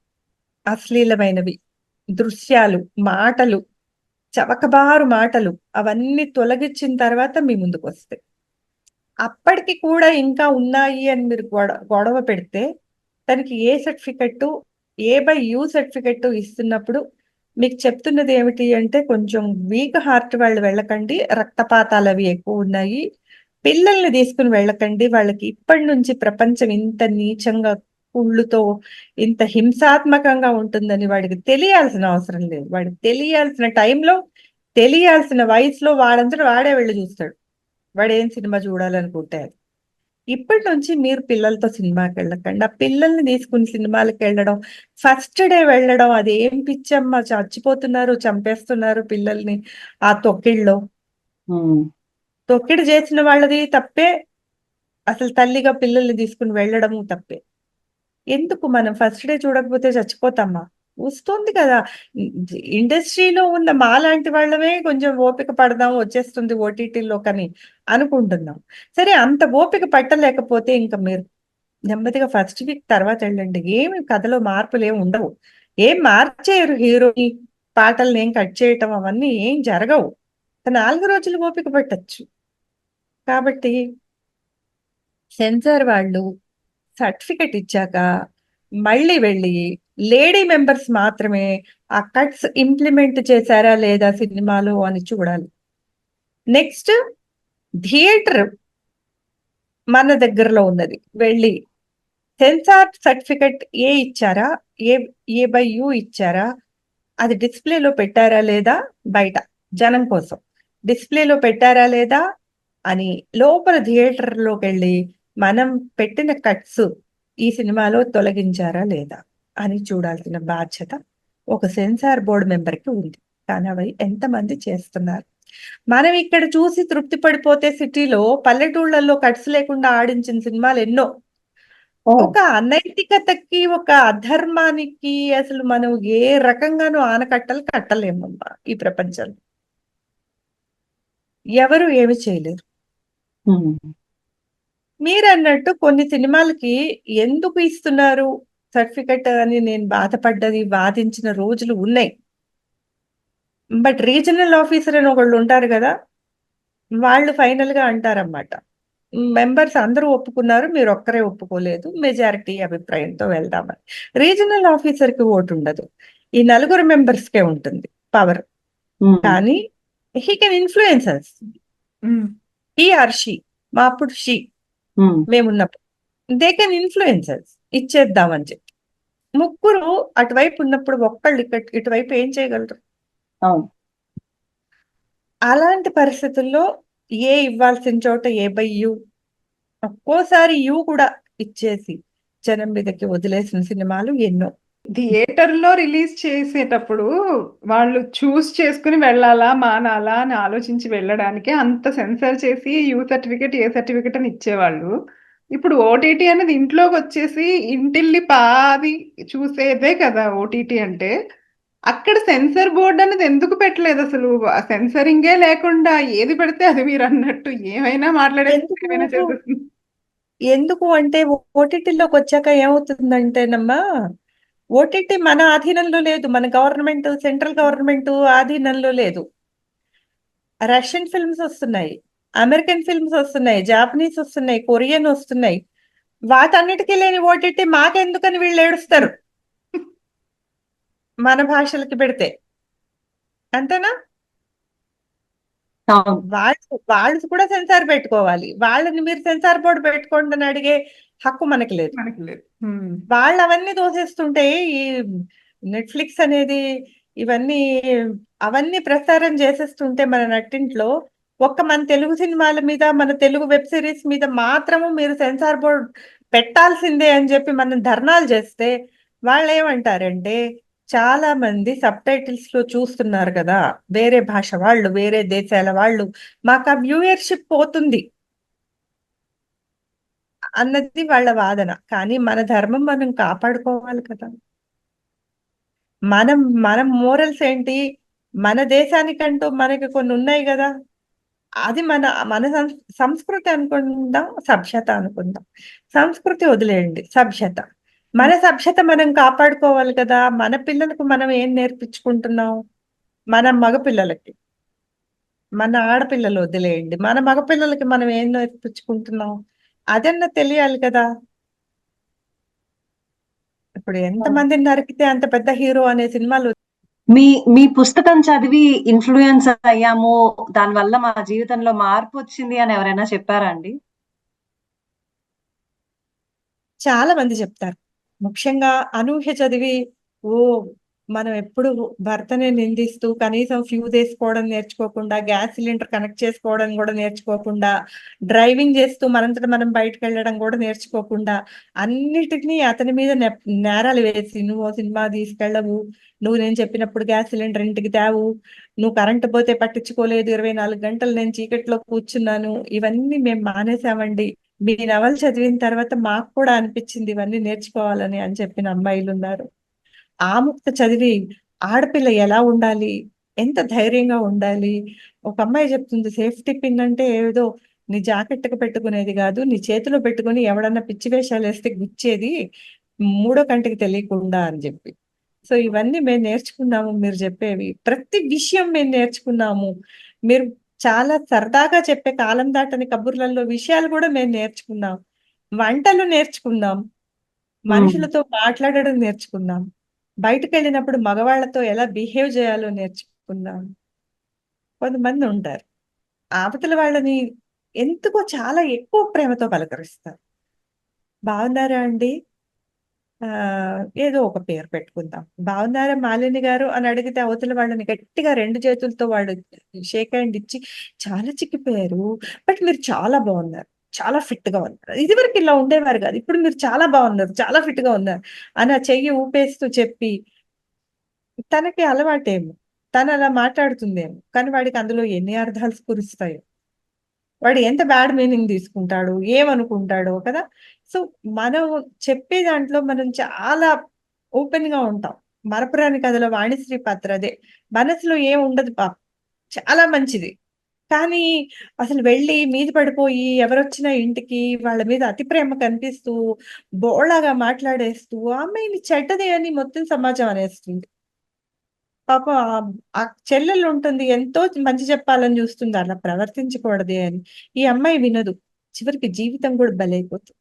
Speaker 3: అశ్లీలమైనవి దృశ్యాలు, మాటలు, చవకబారు మాటలు అవన్నీ తొలగించిన తర్వాత మీ ముందుకు వస్తాయి. అప్పటికి కూడా ఇంకా ఉన్నాయి అని మీరు గొడవ పెడితే దానికి ఏ సర్టిఫికెట్, A/U సర్టిఫికెట్ ఇస్తున్నప్పుడు మీకు చెప్తున్నది ఏమిటి అంటే, కొంచెం వీక్ హార్ట్ వాళ్ళు వెళ్ళకండి, రక్తపాతాలు అవి ఎక్కువ ఉన్నాయి, పిల్లల్ని తీసుకుని వెళ్ళకండి, వాళ్ళకి ఇప్పటి నుంచి ప్రపంచం ఇంత నీచంగా కుళ్ళుతో ఇంత హింసాత్మకంగా ఉంటుందని వాడికి తెలియాల్సిన అవసరం లేదు. వాడికి తెలియాల్సిన టైంలో, తెలియాల్సిన వయసులో వాడంతట వాడే వెళ్ళి చూస్తాడు, వాడు ఏం సినిమా చూడాలనుకుంటే అది. ఇప్పటి నుంచి మీరు పిల్లలతో సినిమాకి వెళ్ళకండి. ఆ పిల్లల్ని తీసుకుని సినిమాలకు వెళ్ళడం, ఫస్ట్ డే వెళ్ళడం, అది ఏం పిచ్చమ్మా, చచ్చిపోతున్నారు, చంపేస్తున్నారు పిల్లల్ని ఆ తొక్కిళ్ళలో. తొక్కిడి చేసిన వాళ్ళది తప్పే, అసలు తల్లిగా పిల్లల్ని తీసుకుని వెళ్ళడము తప్పే. ఎందుకు మనం ఫస్ట్ డే చూడకపోతే చచ్చిపోతామా? వస్తుంది కదా, ఇండస్ట్రీలో ఉన్న మాలాంటి వాళ్ళమే కొంచెం ఓపిక పడదాం, వచ్చేస్తుంది ఓటీటీలో కని అనుకుంటున్నాం. సరే, అంత ఓపిక పట్టలేకపోతే ఇంకా మీరు నెమ్మదిగా ఫస్ట్ వీక్ తర్వాత వెళ్ళండి. ఏమి కథలో మార్పులు ఏమి ఉండవు, ఏం మార్చేయరు, హీరోని పాటల్ని ఏం కట్ చేయటం అవన్నీ ఏం జరగవు. 4 రోజులు ఓపిక పట్టచ్చు. కాబట్టి సెన్సార్ వాళ్ళు సర్టిఫికెట్ ఇచ్చాక మళ్ళీ వెళ్ళి లేడీ మెంబర్స్ మాత్రమే ఆ కట్స్ ఇంప్లిమెంట్ చేశారా లేదా సినిమాలో అని చూడాలి. నెక్స్ట్, థియేటర్ మన దగ్గరలో ఉన్నది, వెళ్ళి సెన్సార్ సర్టిఫికెట్ ఏ ఇచ్చారా, A/U ఇచ్చారా, అది డిస్ప్లేలో పెట్టారా లేదా, బయట జనం కోసం డిస్ప్లేలో పెట్టారా లేదా అని లోపల థియేటర్లోకి వెళ్ళి మనం పెట్టిన కట్స్ ఈ సినిమాలో తొలగించారా లేదా అని చూడాల్సిన బాధ్యత ఒక సెన్సార్ బోర్డు మెంబర్కి ఉంది. కానీ అవి ఎంతమంది చేస్తున్నారు? మనం ఇక్కడ చూసి తృప్తి పడిపోతే సిటీలో, పల్లెటూళ్ళల్లో కట్స్ లేకుండా ఆడించిన సినిమాలు ఎన్నో. ఒక అనైతికతకి, ఒక అధర్మానికి అసలు మనం ఏ రకంగానూ ఆనకట్టలు కట్టలేమమ్మా ఈ ప్రపంచంలో. ఎవరు ఏమి చేయలేరు. మీరన్నట్టు కొన్ని సినిమాలకి ఎందుకు ఇస్తున్నారు సర్టిఫికెట్ అని నేను బాధపడ్డది, వాదించిన రోజులు ఉన్నాయి. బట్ రీజనల్ ఆఫీసర్ అని ఒకళ్ళు ఉంటారు కదా, వాళ్ళు ఫైనల్ గా అంటారన్నమాట, మెంబర్స్ అందరూ ఒప్పుకున్నారు, మీరు ఒక్కరే ఒప్పుకోలేదు, మెజారిటీ అభిప్రాయంతో వెళ్దామని. రీజనల్ ఆఫీసర్ కి ఓటు ఉండదు, ఈ 4 మెంబర్స్ కే ఉంటుంది పవర్. కానీ he can influence us, he or she, మా అప్పుడు షీ మేమున్నప్పుడు, దే కెన్ ఇన్ఫ్లుయెన్స్ అస్, ఇచ్చేద్దామని చెప్పి. ముగ్గురు అటువైపు ఉన్నప్పుడు ఒక్కళ్ళు ఇటువైపు ఏం చేయగలరు? అలాంటి పరిస్థితుల్లో ఏ ఇవ్వాల్సిన చోట A/U, ఒక్కోసారి యూ కూడా ఇచ్చేసి జనం మీదకి వదిలేసిన సినిమాలు ఎన్నో.
Speaker 1: థియేటర్లో రిలీజ్ చేసేటప్పుడు వాళ్ళు చూస్ చేసుకుని వెళ్ళాలా మానాలా అని ఆలోచించి వెళ్ళడానికి అంత సెన్సర్ చేసి యూ సర్టిఫికెట్ ఏ సర్టిఫికెట్ అని ఇచ్చేవాళ్ళు. ఇప్పుడు ఓటీటీ అనేది ఇంట్లోకి వచ్చేసి ఇంటిల్లి పాది చూసేదే కదా ఓటీటీ అంటే. అక్కడ సెన్సర్ బోర్డు అనేది ఎందుకు పెట్టలేదు అసలు? సెన్సరింగే లేకుండా ఏది పెడితే అది మీరు అన్నట్టు ఏమైనా మాట్లాడేసి ఏమైనా చేసేస్తుంది.
Speaker 3: ఎందుకు అంటే ఓటీటీలోకి వచ్చాక ఏమవుతుందంటేనమ్మా, ఓటీటీ మన ఆధీనంలో లేదు, మన గవర్నమెంట్, సెంట్రల్ గవర్నమెంట్ ఆధీనంలో లేదు. రష్యన్ ఫిల్మ్స్ వస్తున్నాయి, అమెరికన్ ఫిల్మ్స్ వస్తున్నాయి, జాపనీస్ వస్తున్నాయి, కొరియన్ వస్తున్నాయి. వాటన్నిటికీ లేని ఓటీటీ మాకెందుకని వీళ్ళు ఏడుస్తారు మన భాషలకి పెడితే. అంతేనా? వాళ్ళు కూడా సెన్సార్ పెట్టుకోవాలి. వాళ్ళని మీరు సెన్సార్ బోర్డు పెట్టుకోండి అని అడిగే హక్కు మనకి లేదు. వాళ్ళు అవన్నీ దోసేస్తుంటే ఈ నెట్ఫ్లిక్స్ అనేది అవన్నీ ప్రసారం చేసేస్తుంటే మన నట్టింట్లో ఒక్క మన తెలుగు సినిమాల మీద, మన తెలుగు వెబ్ సిరీస్ మీద మాత్రము మీరు సెన్సార్ బోర్డ్ పెట్టాల్సిందే అని చెప్పి మనం ధర్నాలు చేస్తే వాళ్ళు ఏమంటారంటే, చాలా మంది సబ్ టైటిల్స్ లో చూస్తున్నారు కదా వేరే భాష వాళ్ళు, వేరే దేశాల వాళ్ళు, మాకు ఆ వ్యూయర్షిప్ పోతుంది అన్నది వాళ్ళ వాదన. కానీ మన ధర్మం మనం కాపాడుకోవాలి కదా. మనం మన మోరల్స్ ఏంటి, మన దేశానికంటూ మనకి కొన్ని ఉన్నాయి కదా. అది మన మన సంస్కృతి అనుకుందాం, సభ్యత అనుకుందాం. సంస్కృతి వదిలేయండి, సభ్యత. మన సభ్యత మనం కాపాడుకోవాలి కదా. మన పిల్లలకు మనం ఏం నేర్పించుకుంటున్నాం, మన మగపిల్లలకి. మన ఆడపిల్లలు వదిలేయండి, మన మగపిల్లలకి మనం ఏం నేర్పించుకుంటున్నాం అదన్నా తెలియాలి కదా. ఇప్పుడు ఎంతమందిని నరికితే అంత పెద్ద హీరో అనే సినిమాలు.
Speaker 2: మీ మీ పుస్తకం చదివి ఇన్ఫ్లుయెన్స్ అయ్యాము, దానివల్ల మా జీవితంలో మార్పు వచ్చింది అని ఎవరైనా చెప్పారా అండి?
Speaker 3: చాలా మంది చెప్తారు. ముఖ్యంగా అనూహ్య చదివి, ఓ మనం ఎప్పుడు భర్తనే నిందిస్తూ కనీసం ఫ్యూజ్ వేసుకోవడం నేర్చుకోకుండా, గ్యాస్ సిలిండర్ కనెక్ట్ చేసుకోవడం కూడా నేర్చుకోకుండా, డ్రైవింగ్ చేస్తూ మనంతట మనం బయటకు వెళ్ళడం కూడా నేర్చుకోకుండా, అన్నిటినీ అతని మీద నేరాలు వేసి, నువ్వు ఓ సినిమా తీసుకెళ్ళవు, నువ్వు నేను చెప్పినప్పుడు గ్యాస్ సిలిండర్ ఇంటికి తేవు, నువ్వు కరెంటు పోతే పట్టించుకోలేదు, 24 గంటలు నేను చీకట్లో కూర్చున్నాను, ఇవన్నీ మేము మానేసామండి. మీ నవల చదివిన తర్వాత మాకు కూడా అనిపించింది ఇవన్నీ నేర్చుకోవాలని అని చెప్పిన అమ్మాయిలు ఉన్నారు. ఆముక్త చదివి ఆడపిల్ల ఎలా ఉండాలి, ఎంత ధైర్యంగా ఉండాలి. ఒక అమ్మాయి చెప్తుంది, సేఫ్టీ పిన్ అంటే ఏదో నీ జాకెట్కి పెట్టుకునేది కాదు, నీ చేతిలో పెట్టుకుని ఎవడన్నా పిచ్చి వేషాలు వేస్తే గుచ్చేది, మూడో కంటికి తెలియకుండా అని చెప్పి. సో ఇవన్నీ మేము నేర్చుకున్నాము, మీరు చెప్పేవి ప్రతి విషయం మేము నేర్చుకున్నాము. మీరు చాలా సరదాగా చెప్పే కాలం దాటని కబుర్లలో విషయాలు కూడా మేము నేర్చుకున్నాం. వంటలు నేర్చుకున్నాం, మనుషులతో మాట్లాడడం నేర్చుకున్నాం, బయటకు వెళ్ళినప్పుడు మగవాళ్ళతో ఎలా బిహేవ్ చేయాలో నేర్చుకున్నాం. కొంతమంది ఉంటారు అవతల వాళ్ళని ఎందుకో చాలా ఎక్కువ ప్రేమతో పలకరిస్తారు. బాగున్నారా అండి, ఆ ఏదో ఒక పేరు పెట్టుకుందాం, బాగున్నారా మాలిని గారు అని అడిగితే అవతల వాళ్ళని గట్టిగా 2 చేతులతో వాడు షేక్ హ్యాండ్ ఇచ్చి, చాలా చిక్కిపోయారు, బట్ మీరు చాలా బాగున్నారు, చాలా ఫిట్ గా ఉన్నారు, ఇది వరకు ఇలా ఉండేవారు కాదు, ఇప్పుడు మీరు చాలా బాగున్నారు, చాలా ఫిట్ గా ఉన్నారు అని ఆ చెయ్యి ఊపేస్తూ చెప్పి, తనకి అలవాటేమో, తను అలా మాట్లాడుతుందేమో, కానీ వాడికి అందులో ఎన్ని అర్థాలు స్ఫురిస్తాయో, వాడు ఎంత బ్యాడ్ మీనింగ్ తీసుకుంటాడు, ఏమనుకుంటాడో కదా. సో మనం చెప్పే దాంట్లో మనం చాలా ఓపెన్ గా ఉంటాం. మరపురాని కథలో వాణిశ్రీ పాత్ర అదే, మనసులో ఏం ఉండదు పాపం, చాలా మంచిది. కానీ అసలు వెళ్ళి మీద పడిపోయి ఎవరొచ్చినా ఇంటికి వాళ్ళ మీద అతి ప్రేమ కనిపిస్తూ బోళాగా మాట్లాడేస్తూ ఆ అమ్మాయిని చెడ్డదే అని మొత్తం సమాజం అనేస్తుంది. పాపం ఆ చెల్లెలు ఉంటుంది, ఎంతో మంచి చెప్పాలని చూస్తుంది, అలా ప్రవర్తించకూడదే అని. ఈ అమ్మాయి వినదు, చివరికి జీవితం కూడా బలైపోతుంది.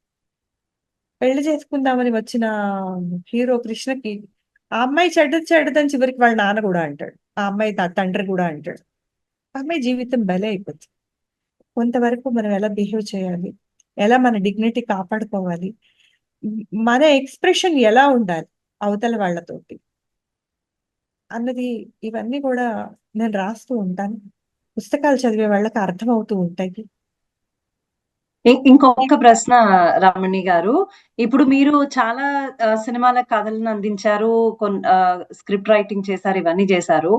Speaker 3: పెళ్లి చేసుకుందామని వచ్చిన హీరో కృష్ణకి ఆ అమ్మాయి చెడ్డదని చివరికి వాళ్ళ నాన్న కూడా అంటాడు, ఆ అమ్మాయి తండ్రి కూడా అంటాడు. ఆ అమ్మాయి జీవితం బలే అయిపోతుంది. కొంతవరకు మనం ఎలా బిహేవ్ చేయాలి, ఎలా మన డిగ్నిటీ కాపాడుకోవాలి, మన ఎక్స్ప్రెషన్ ఎలా ఉండాలి అవతల వాళ్ళతోటి అన్నది, ఇవన్నీ కూడా నేను రాస్తూ ఉంటాను. పుస్తకాలు చదివే వాళ్ళకి అర్థమవుతూ ఉంటాయి.
Speaker 2: ఇంకొక ప్రశ్న రమణి గారు, ఇప్పుడు మీరు చాలా సినిమాల కథలను అందించారు, స్క్రిప్ట్ రైటింగ్ చేశారు, ఇవన్నీ చేశారు.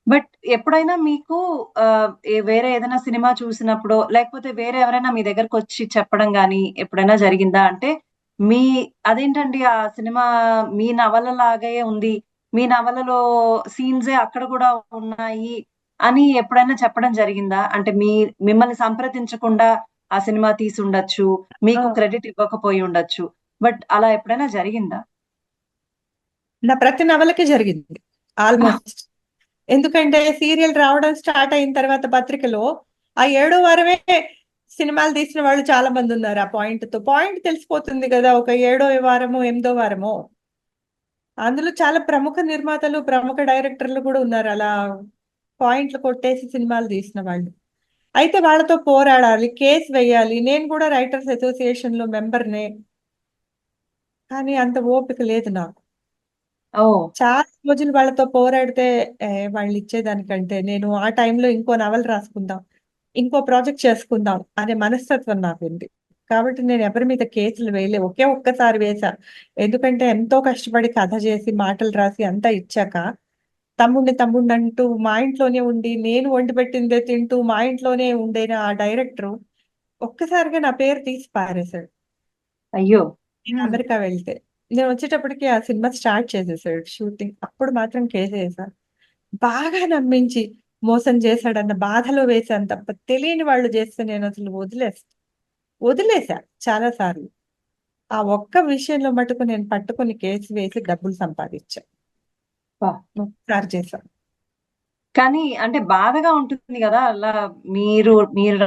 Speaker 2: బట్ ఎప్పుడైనా మీకు వేరే ఏదైనా సినిమా చూసినప్పుడు, లేకపోతే వేరే ఎవరైనా మీ దగ్గరకు వచ్చి చెప్పడం గానీ ఎప్పుడైనా జరిగిందా? అంటే మీ అదేంటండి ఆ సినిమా మీ నవల లాగే ఉంది, మీ నవలలో సీన్సే అక్కడ కూడా ఉన్నాయి అని ఎప్పుడైనా చెప్పడం జరిగిందా? అంటే మిమ్మల్ని సంప్రదించకుండా ఆ సినిమా తీసి ఉండొచ్చు, మీకు క్రెడిట్ ఇవ్వకపోయి ఉండొచ్చు, బట్ అలా ఎప్పుడైనా జరిగిందా?
Speaker 3: నా ప్రతి నవలకి జరిగింది ఆల్మోస్ట్. ఎందుకంటే సీరియల్ రావడం స్టార్ట్ అయిన తర్వాత పత్రికలో ఆ 7వ వారమే సినిమాలు తీసిన వాళ్ళు చాలా మంది ఉన్నారు. ఆ పాయింట్ తెలిసిపోతుంది కదా, ఒక 7వ వారమో 8వ వారమో. అందులో చాలా ప్రముఖ నిర్మాతలు, ప్రముఖ డైరెక్టర్లు కూడా ఉన్నారు అలా పాయింట్లు కొట్టేసి సినిమాలు తీసిన వాళ్ళు. అయితే వాళ్ళతో పోరాడాలి, కేసు వేయాలి. నేను కూడా రైటర్స్ అసోసియేషన్ లో మెంబర్నే, కానీ అంత ఓపిక లేదు నాకు.
Speaker 2: ఓ
Speaker 3: చాలా రోజులు వాళ్ళతో పోరాడితే వాళ్ళు ఇచ్చేదానికంటే నేను ఆ టైంలో ఇంకో నవల రాసుకుందాం, ఇంకో ప్రాజెక్ట్ చేసుకుందాం అనే మనస్తత్వం నాకుంది. కాబట్టి నేను ఎవరి మీద కేసులు వేయలే. ఒకే ఒక్కసారి వేశా. ఎందుకంటే ఎంతో కష్టపడి కథ చేసి, మాటలు రాసి అంతా ఇచ్చాక, తమ్ముడినంటూ మా ఇంట్లోనే ఉండి, నేను వండిపెట్టిందే తింటూ మా ఇంట్లోనే ఉండేన ఆ డైరెక్టరు ఒక్కసారిగా నా పేరు తీసి పారేశాడు.
Speaker 2: అయ్యో!
Speaker 3: నేను అమెరికా వెళ్తే. నేను వచ్చేటప్పటికి ఆ సినిమా స్టార్ట్ చేసేసాడు షూటింగ్. అప్పుడు మాత్రం కేసేసా. బాగా నమ్మించి మోసం చేశాడన్న బాధలో వేశాను తప్ప, తెలియని వాళ్ళు చేస్తే నేనసలు వదిలేసా చాలా సార్లు. ఆ ఒక్క విషయంలో మటుకు నేను పట్టుకొని కేసు వేసి డబ్బులు సంపాదిచ్చా.
Speaker 2: అబ్బా!
Speaker 3: ఒక్కసారి చేశా.
Speaker 2: కానీ అంటే బాధగా ఉంటుంది గదా! అలా మీరు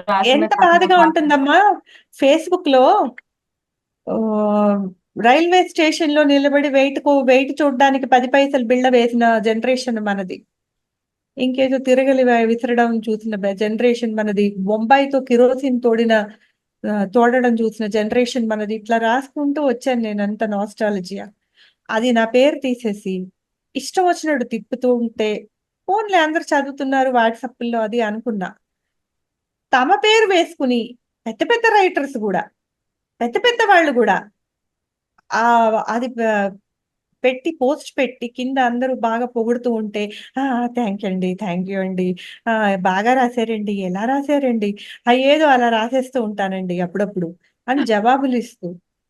Speaker 2: రాసిన
Speaker 3: ఎంత
Speaker 2: కథలో
Speaker 3: బాధగా
Speaker 2: పాత్ర
Speaker 3: ఉంటుందమ్మా! ఫేస్‌బుక్‌లో ఆహ్, రైల్వే స్టేషన్‌లో నిలబడి వెయిట్ చూడ్డానికి 10 పైసలు బిళ్ళ వేసిన జనరేషన్ మనది. ఇంకేదో తిరగలి విసరడం చూసిన జనరేషన్ మనది. బొంబాయితో కిరోసిన్ తోడడం చూసిన జనరేషన్ మనది. ఇట్లా రాసుకుంటూ వచ్చాను నేనంతా నాస్టాల్జియా. అది నా పేరు తీసేసి, ఇష్టం వచ్చినట్టు తిప్పుతూ ఉంటే, పోన్లే అందరూ చదువుతున్నారు వాట్సాప్పుల్లో అది అనుకున్నా. తమ పేరు వేసుకుని పెద్ద పెద్ద రైటర్స్ గూడా, పెద్ద పెద్ద వాళ్ళు గూడా అది పోస్ట్ పెట్టి కింద అందరూ బాగా పొగుడుతూ ఉంటే, "ఆ! థాంక్ యూ అండి. థాంక్ యూ అండి. బాగా రాసారండి. ఎలా రాసారండి?" ఏదో అలా రాసేస్తూ ఉంటానండి అప్పుడప్పుడు అని జవాబులిస్తూ,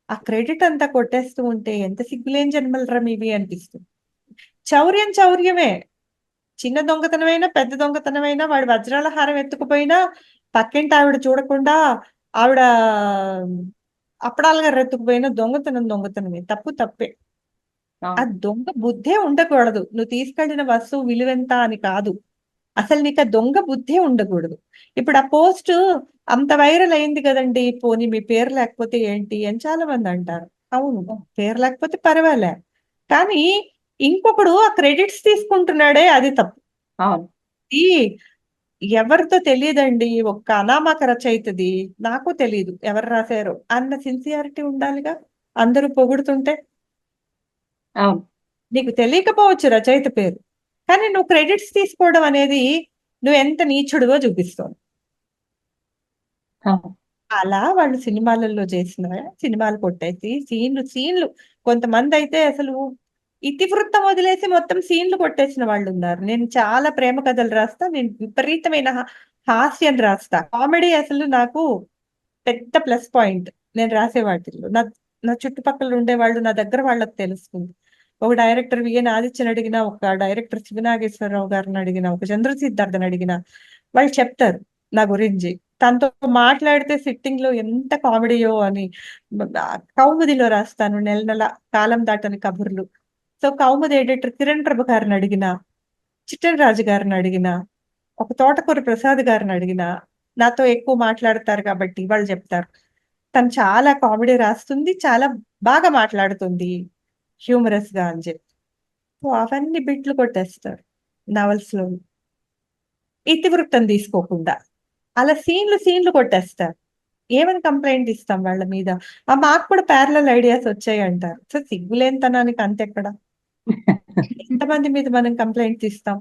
Speaker 3: ఆ క్రెడిట్ అంతా కొట్టేస్తూ ఉంటే ఎంత సిగ్గులేని జన్మలురా మీవి అనిపిస్తుంది. చౌర్యం చౌర్యమే. చిన్న దొంగతనమైనా, పెద్ద దొంగతనమైనా వాడు వజ్రాల హారం ఎత్తుకుపోయినా పక్కింటావిడ చూడకుండా ఆవిడ అప్పడాల గర్ర ఎత్తుకుపోయినా దొంగతనం దొంగతనమే. తప్పు తప్పే. ఆ
Speaker 2: అవును.
Speaker 3: దొంగ బుద్ధే ఉండకూడదు. నువ్వు తీసుకెళ్ళిన వస్తువు విలువెంత అని కాదు. అసలు నీకా దొంగ బుద్ధే ఉండకూడదు. ఇప్పుడు ఆ పోస్టు అంత వైరల్ అయింది గదండీ! పోనీ మీ పేరు లేకపోతే ఏంటి అని చాలా మందంటారు. అవును. పేరు లేకపోతే పర్వాలే. కానీ ఇంకొకడు ఆ క్రెడిట్స్ తీసుకుంటున్నాడే అది తప్పు.
Speaker 2: అవును.
Speaker 3: ఈ ఎవరితో తెలీదండి. ఒక్క అనామక రచయితది. నాకు తెలీదు ఎవరు రాసారో అన్న సిన్సియారిటీ ఉండాలిగా. అందరూ పొగుడుతుంటే.
Speaker 2: అవును.
Speaker 3: నీకు తెలియకపోవచ్చు రచయిత పేరు. కానీ నువ్వు క్రెడిట్స్ తీసుకోవడం అనేది నువ్వెంత నీచుడివో చూపిస్తోంది.
Speaker 2: అవును.
Speaker 3: అలా వాళ్ళు సినిమాలలో చేసిన సినిమాలు కొట్టేసి సీన్‌లు కొంతమందైతే అసలు ఇతివృత్తం వదిలేసి మొత్తం సీన్‌లు కొట్టేసిన వాళ్ళున్నారు. నేను చాలా ప్రేమ కథలు రాస్తా. నేను విపరీతమైన హాస్యం రాస్తా. కామెడీ అసలు నాకు పెద్ద ప్లస్ పాయింట్. నేను రాసే వాటిల్లో. నా నా చుట్టుపక్కల ఉండేవాళ్ళు, నా దగ్గర వాళ్ళకి తెలుస్తుంది. ఒక డైరెక్టర్ విఎన్ ఆదిత్యని అడిగినా, ఒక డైరెక్టర్ శివనాగేశ్వరరావు గారిని అడిగినా, ఒక చంద్ర సిద్ధార్థని అడిగినా వాళ్ళు చెప్తారు నా గురించి. తనతో మాట్లాడితే సిట్టింగ్‌లో ఎంత కామెడీయో అని. కౌముదిలో రాస్తాను నెల నెల కాలం దాటని కబుర్లు. సో, కౌముది ఎడిటర్ కిరణ్ ప్రభ గారిని అడిగినా, చిట్టెల రాజు గారిని అడిగినా, ఒక తోటకూర ప్రసాద్ గారిని అడిగినా, నాతో ఎక్కువ మాట్లాడతారు కాబట్టి వాళ్ళు చెప్తారు. తను చాలా కామెడీ రాస్తుంది. చాలా బాగా మాట్లాడుతుంది. హ్యూమరస్‌గా అని చెప్పి. సో, అవన్నీ బిట్లు కొట్టేస్తారు నవల్స్‌లోని. ఇతివృత్తం తీసుకోకుండా. అలా సీన్‌లు కొట్టేస్తారు. ఏమని కంప్లెయింట్ ఇస్తాం వాళ్ళ మీద? మాకు కూడా పారలెల్ ఐడియాస్ వచ్చాయంటారు. సో, సిగ్గులేనితనానికి అంతెక్కడ? ఎంతమంది మీద మనం కంప్లెయింట్స్ ఇస్తాం?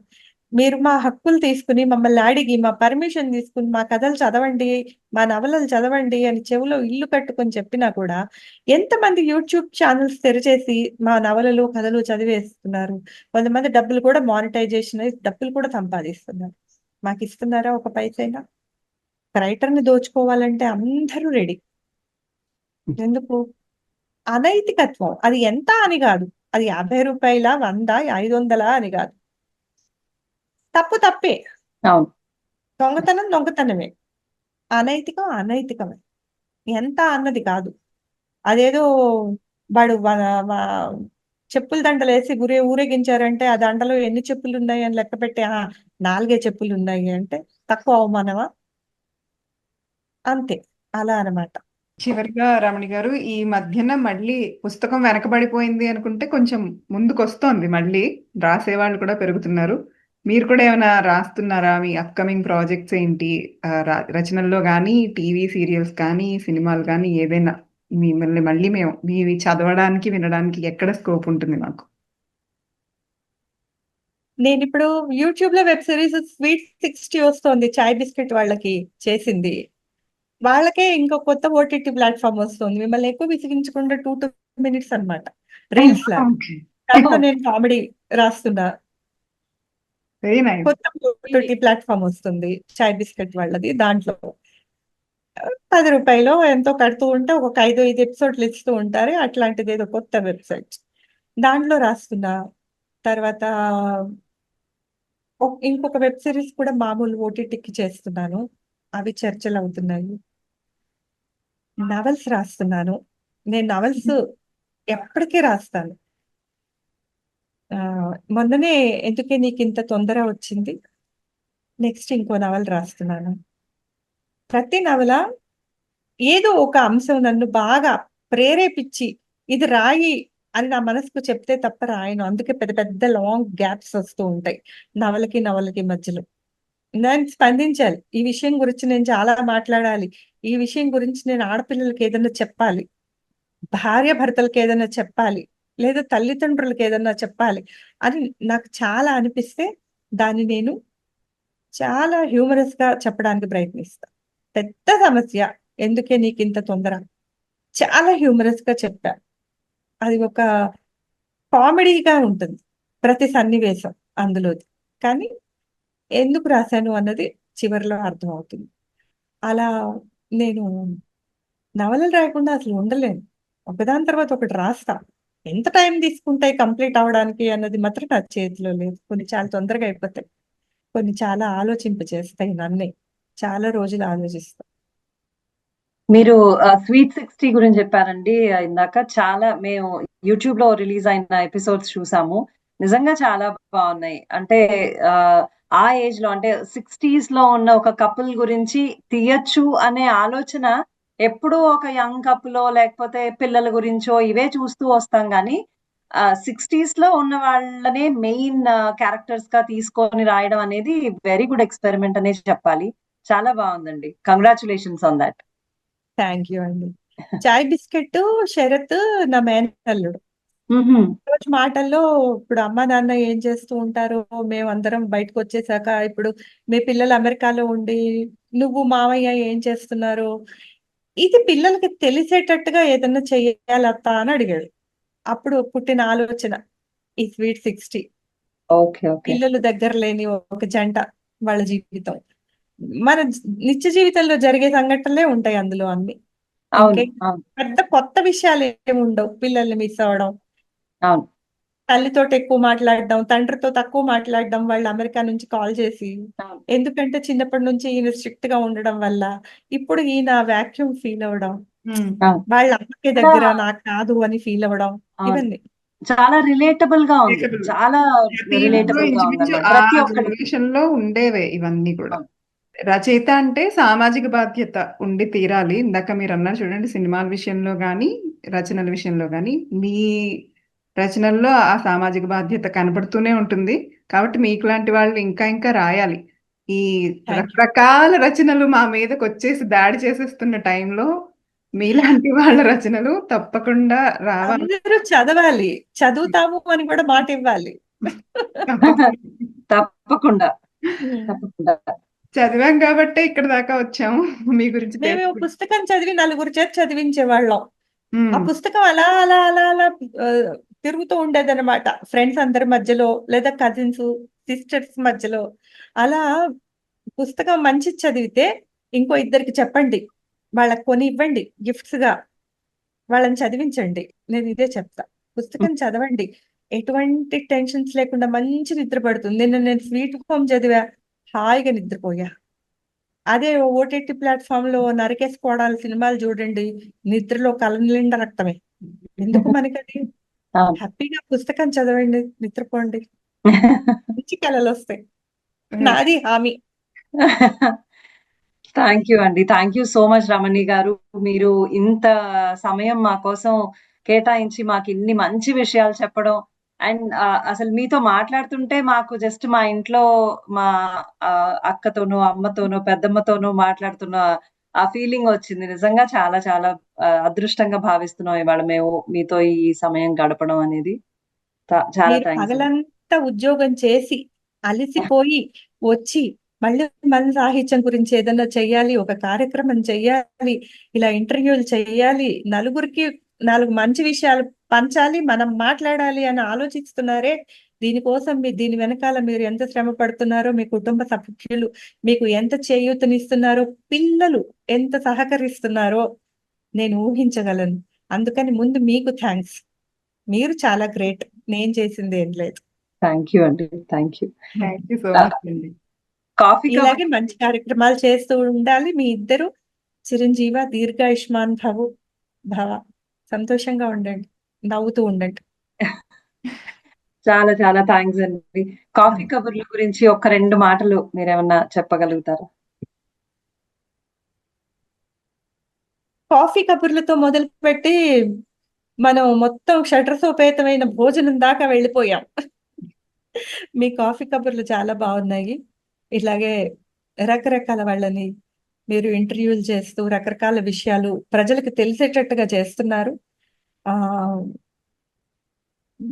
Speaker 3: మీరు మా హక్కులు తీసుకొని, మమ్మల్ని అడిగి, మా పర్మిషన్ తీసుకొని, మా కథలు చదవండి, మా నవలలు చదవండి అని చెవిలో ఇల్లు కట్టుకొని చెప్పినా కూడా, ఎంతమంది యూట్యూబ్ ఛానెల్స్ తెరిచేసి మా నవలలు, కథలు చదివేస్తున్నారు. కొంతమంది డబ్బులు కూడా మానిటైజేషన్ అయి డబ్బులు కూడా సంపాదిస్తున్నారు. మాకిస్తున్నారా ఒక పైసైనా? రైటర్‌ని దోచుకోవాలంటే అందరూ రెడీ. ఎందుకు? అనైతికత్వం. అది ఎంత అని గాదు. అది రూ. 50, 100, 500 అని గాదు. తప్పు తప్పే.
Speaker 2: అవును.
Speaker 3: దొంగతనం దొంగతనమే. అనైతికం అనైతికమే. ఎంత అన్నది కాదు. అదేదో వాడు వ చెప్పుల దండలేసి ఊరేగించారంటే, ఆ దండలో ఎన్ని చెప్పులున్నాయి అని లెక్కపెట్టి, 4 చెప్పులున్నాయి అంటే తక్కువ అవమానమా? అంతే. అలా అన్నమాట.
Speaker 1: చివరిగా రమణి గారు ఈ మధ్యన మళ్ళీ పుస్తకం వెనకబడిపోయింది అనుకుంటే కొంచెం ముందుకొస్తోంది మళ్ళీ. రాసేవాళ్ళు కూడా పెరుగుతున్నారు. మీరు కూడా ఏమైనా రాస్తున్నారా? మీ అప్‌కమింగ్ ప్రాజెక్ట్స్ ఏంటి? రచనల్లో గానీ, టీవీ సీరియల్స్ కానీ, సినిమాలు గానీ ఏదైనా మిమ్మల్ని మళ్ళీ మేము మీవి చదవడానికి, వినడానికి ఎక్కడ స్కోప్ ఉంటుంది మాకు?
Speaker 3: నేను ఇప్పుడు యూట్యూబ్ లో వెబ్ సిరీస్ స్వీట్ 60 వస్తుంది, చాయ్ బిస్కెట్ వాళ్ళకి చేసింది. వాళ్ళకే ఇంకో కొత్త ఓటీటీ ప్లాట్ఫామ్ వస్తుంది, మిమ్మల్ని ఎక్కువ విసిగించకుండా 2 minutes అన్నమాట, రీల్స్ లా.
Speaker 1: ఓకే.
Speaker 3: దాంట్లో నేను కామెడీ రాస్తున్నా.
Speaker 1: Very nice.
Speaker 3: కొత్త ఓటీటీ ప్లాట్ఫామ్ వస్తుంది చాయ్ బిస్కెట్ వాళ్ళది. దాంట్లో ₹10 ఎంతో కడుతూ ఉంటే ఒక 5 ఎపిసోడ్లు ఇస్తూ ఉంటారు. అట్లాంటిది ఏదో కొత్త వెబ్సైట్, దాంట్లో రాస్తున్నా. తర్వాత ఇంకొక వెబ్ సిరీస్ కూడా మామూలు ఓటీటీకి చేస్తున్నాను, అవి చర్చలు అవుతున్నాయి. నవల్స్ రాస్తున్నాను. నేను నవల్స్ ఎప్పటికీ రాస్తాను. మొన్ననే ఎందుకే నీకు ఇంత తొందర వచ్చింది, నెక్స్ట్ ఇంకో నవల రాస్తున్నాను. ప్రతి నవల ఏదో ఒక అంశం నన్ను బాగా ప్రేరేపించి ఇది రాయి అని నా మనసుకు చెప్తే తప్ప రాయను. అందుకే పెద్ద పెద్ద లాంగ్ గ్యాప్స్ వస్తూ ఉంటాయి నవలకి మధ్యలో. నేను స్పందించాలి, ఈ విషయం గురించి నేను చాలా మాట్లాడాలి, ఈ విషయం గురించి నేను ఆడపిల్లలకి ఏదైనా చెప్పాలి, భార్య భర్తలకి ఏదైనా చెప్పాలి, లేదా తల్లిదండ్రులకి ఏదైనా చెప్పాలి అని నాకు చాలా అనిపిస్తే దాన్ని నేను చాలా హ్యూమరస్ గా చెప్పడానికి ప్రయత్నిస్తా. పెద్ద సమస్య ఎందుకే నీకు ఇంత తొందర చాలా హ్యూమరస్ గా చెప్పా. అది ఒక కామెడీగా ఉంటుంది ప్రతి సన్నివేశం అందులోది, కానీ ఎందుకు రాశాను అన్నది చివరిలో అర్థం అవుతుంది. అలా నేను నవలలు రాయకుండా అసలు ఉండలేను. ఒకదాని తర్వాత ఒకటి రాస్తా. ఎంత టైం తీసుకుంటాయి కంప్లీట్ అవడానికి అన్నది మాత్రం నా చేతిలో లేదు. కొన్ని చాలా తొందరగా అయిపోతాయి, కొన్ని చాలా ఆలోచింపచేస్తాయి నన్నే. చాలా రోజులు ఆలోచిస్తా.
Speaker 2: మీరు స్వీట్ 60 గురించి చెప్పారండి ఇందాక. చాలా మేము యూట్యూబ్ లో రిలీజ్ అయిన ఎపిసోడ్స్ చూసాము, నిజంగా చాలా బాగున్నాయి. అంటే ఆ ఏజ్ లో అంటే 60s లో ఉన్న ఒక కపుల్ గురించి తీయచ్చు అనే ఆలోచన ఎప్పుడూ ఒక యంగ్ కపుల్ లేకపోతే పిల్లల గురించో ఇవే చూస్తూ వస్తాం గానీ 60s లో ఉన్న వాళ్ళనే మెయిన్ క్యారెక్టర్స్ గా తీసుకొని రాయడం అనేది వెరీ గుడ్ ఎక్స్పెరిమెంట్ అనే చెప్పాలి. చాలా బాగుందండి, congratulations on that.
Speaker 3: Thank you అండి. చాయ్ బిస్కెట్ శరత్ నా మేనల్లుడు. రోజు మాటల్లో ఇప్పుడు అమ్మ నాన్న ఏం చేస్తూ ఉంటారో, మేమందరం బయటకు వచ్చేసాక ఇప్పుడు మీ పిల్లలు అమెరికాలో ఉండి నువ్వు మామయ్య ఏం చేస్తున్నారు, ఇది పిల్లలకి తెలిసేటట్టుగా ఏదన్నా చెయ్యాలత్తా అని అడిగాడు. అప్పుడు పుట్టిన ఆలోచన ఈ స్వీట్ 60.
Speaker 2: ఓకే ఓకే
Speaker 3: పిల్లలు దగ్గర లేని ఒక జంట, వాళ్ళ జీవితం మన నిత్య జీవితంలో జరిగే సంఘటనలే ఉంటాయి అందులో అన్ని.
Speaker 2: అవును
Speaker 3: ఇంకేం
Speaker 2: అవును
Speaker 3: పెద్ద కొత్త విషయాలు ఏమి ఉండవు. పిల్లల్ని మిస్ అవ్వడం,
Speaker 2: అవును
Speaker 3: తల్లితోటి ఎక్కువ మాట్లాడడం, తండ్రితో తక్కువ మాట్లాడడం, వాళ్ళు అమెరికా నుంచి కాల్ చేసి.
Speaker 2: అవును
Speaker 3: ఎందుకంటే చిన్నప్పటి నుంచి ఈయన స్ట్రిక్ట్ గా ఉండడం వల్ల ఇప్పుడు ఈయన వాక్యూమ్ ఫీల్ అవ్వడం,
Speaker 2: అవును
Speaker 3: వాళ్ళ అమ్మకి దగ్గర నాకు కాదు అని ఫీల్ అవ్వడం,
Speaker 2: అవును.
Speaker 3: ఇవన్నీ
Speaker 2: చాలా రిలేటబుల్ గా ఉంది,
Speaker 1: Relatable.
Speaker 2: చాలా
Speaker 1: ప్రతి ఇంట్లో
Speaker 2: రిలేటబుల్ గా
Speaker 1: ఇంచుమించు
Speaker 2: ఉందన్నమాట
Speaker 1: ఆ
Speaker 2: ప్రతి ఒక్కరికి.
Speaker 1: జనరేషన్ లో ఉండేవే ఇవన్నీ కూడా.
Speaker 2: అవును.
Speaker 1: రచయిత అంటే సామాజిక బాధ్యత ఉండి తీరాలి. ఇందాక మీరు అన్నారు చూడండి, సినిమాల విషయంలో కానీ రచనల విషయంలో కానీ మీ రచనల్లో ఆ సామాజిక బాధ్యత కనబడుతూనే ఉంటుంది. కాబట్టి మీకు లాంటి వాళ్ళు ఇంకా ఇంకా రాయాలి. ఈ
Speaker 3: థ్యాంక్ యూ.
Speaker 1: రకరకాల రచనలు మా మీదకి వచ్చేసి దాడి చేసేస్తున్న టైంలో మీలాంటి వాళ్ళ రచనలు తప్పకుండా రావాలి.
Speaker 3: అందరూ చదవాలి, చదువుతాము అని కూడా మాట ఇవ్వాలి.
Speaker 2: తప్పకుండా
Speaker 3: ఉమ్.
Speaker 2: తప్పకుండా.
Speaker 1: చదివాం కాబట్టే ఇక్కడ దాకా వచ్చాము. మీ గురించి
Speaker 3: మేము
Speaker 1: తెలుసు.
Speaker 3: పుస్తకం చదివి నలుగురు చేత చదివించేవాళ్ళం. ఆ
Speaker 1: ఉమ్,
Speaker 3: పుస్తకం అలా అలా అలా అలా ఆ, తిరుగుతూ ఉండేదన్నమాట ఫ్రెండ్స్ అందరి మధ్యలో, లేదా కజిన్స్ సిస్టర్స్ మధ్యలో. అలా పుస్తకం మంచి చదివితే ఇంకో ఇద్దరికి చెప్పండి, వాళ్ళకి కొని ఇవ్వండి గిఫ్ట్స్ గా, వాళ్ళని చదివించండి. నేను ఇదే చెప్తా, పుస్తకం చదవండి, ఎటువంటి టెన్షన్స్ లేకుండా మంచి నిద్ర పడుతుంది. నిన్న నేను స్వీట్ హోమ్ చదివా, హాయిగా నిద్రపోయా. అదే ఓటీటీ ప్లాట్ఫామ్ లో నరికేసుకోవడాలు సినిమాలు చూడండి, నిద్రలో కళ్ళ నిండా రక్తమే. ఎందుకు మనకది?
Speaker 2: అవును.
Speaker 3: హ్యాపీగా పుస్తకం చదవండి, నిద్రపోండి, మంచి కళలు వస్తాయి. నాది హామీ.
Speaker 2: థ్యాంక్ యూ అండి, థ్యాంక్ యూ సో మచ్ రమణి గారు. మీరు ఇంత సమయం మా కోసం కేటాయించి మాకు ఇన్ని మంచి విషయాలు చెప్పడం అండ్ అసలు మీతో మాట్లాడుతుంటే మాకు జస్ట్ మా ఇంట్లో మా అక్కతోనో అమ్మతోనో పెద్దమ్మతోనో మాట్లాడుతున్న ఆ ఫీలింగ్ వచ్చింది. నిజంగా చాలా చాలా అదృష్టంగా భావిస్తున్నాం ఇవాళ మేము మీతో ఈ సమయం గడపడం అనేది. చాలా
Speaker 3: మీరు
Speaker 2: థ్యాంక్స్.
Speaker 3: ఎంత ఉద్యోగం చేసి అలిసిపోయి వచ్చి మళ్ళీ మన సాహిత్యం గురించి ఏదైనా చెయ్యాలి, ఒక కార్యక్రమం చెయ్యాలి, ఇలా ఇంటర్వ్యూలు చెయ్యాలి, నలుగురికి 4 మంచి విషయాలు పంచాలి, మనం మాట్లాడాలి అని ఆలోచిస్తున్నారే, దీనికోసం దీని వెనకాల మీరు ఎంత శ్రమ పడుతున్నారో, మీ కుటుంబ సభ్యులు మీకు ఎంత చేయూతనిస్తున్నారో, పిల్లలు ఎంత సహకరిస్తున్నారో నేను ఊహించగలను. అందుకని ముందు మీకు థ్యాంక్స్. మీరు చాలా గ్రేట్. నేను చేసింది ఏం లేదు.
Speaker 2: థ్యాంక్ యూ అండి, thank you.
Speaker 1: Thank you so much అండి.
Speaker 2: కాఫీ
Speaker 3: ఇలాగే మంచి కార్యక్రమాలు చేస్తూ ఉండాలి. మీ ఇద్దరు చిరంజీవ దీర్ఘాయుష్మాన్ భవ. సంతోషంగా ఉండండి, నవ్వుతూ ఉండండి.
Speaker 2: చాలా చాలా థ్యాంక్స్ అండి. కాఫీ కబుర్ల గురించి ఒక 2 మాటలు మీరేమన్నా చెప్పగలుగుతారా?
Speaker 3: కాఫీ కబుర్లతో మొదలుపెట్టి మనం మొత్తం షడ్రసోపేతమైన భోజనం దాకా వెళ్ళిపోయాం. మీ కాఫీ కబుర్లు చాలా బాగున్నాయి. ఇలాగే రకరకాల వాళ్ళని మీరు ఇంటర్వ్యూలు చేస్తూ రకరకాల విషయాలు ప్రజలకు తెలిసేటట్టుగా చేస్తున్నారు. ఆ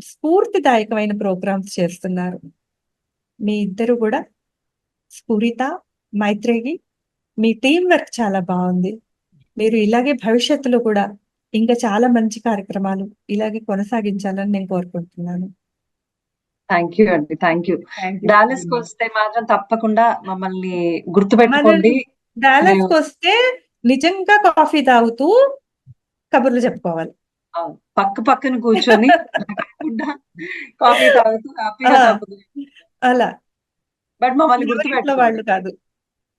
Speaker 3: స్ఫూర్తిదాయకమైన ప్రోగ్రామ్స్ చేస్తున్నారు. మీ ఇద్దరు కూడా స్ఫురిత, మైత్రేయి, మీ టీం వర్క్ చాలా బాగుంది. మీరు ఇలాగే భవిష్యత్తులో కూడా ఇంకా చాలా మంచి కార్యక్రమాలు ఇలాగే కొనసాగించాలని నేను కోరుకుంటున్నాను.
Speaker 2: థ్యాంక్ యూ అండి, thank you.
Speaker 1: Thank you.
Speaker 2: Dallas కి వస్తే మాత్రం తప్పకుండా మమ్మల్ని గుర్తుపెట్టుకోండి.
Speaker 3: డాలస్ కి వస్తే నిజంగా కాఫీ తాగుతూ కబుర్లు చెప్పుకోవాలి.
Speaker 2: పక్క పక్కన కూర్చొని కాఫీ తాగుతూ హ్యాపీగా
Speaker 3: అలా.
Speaker 2: బట్ మమ్మల్ని
Speaker 3: ఇంట్లో
Speaker 2: గుర్తుపెట్టుకోవాలి.
Speaker 3: వాళ్ళు కాదు,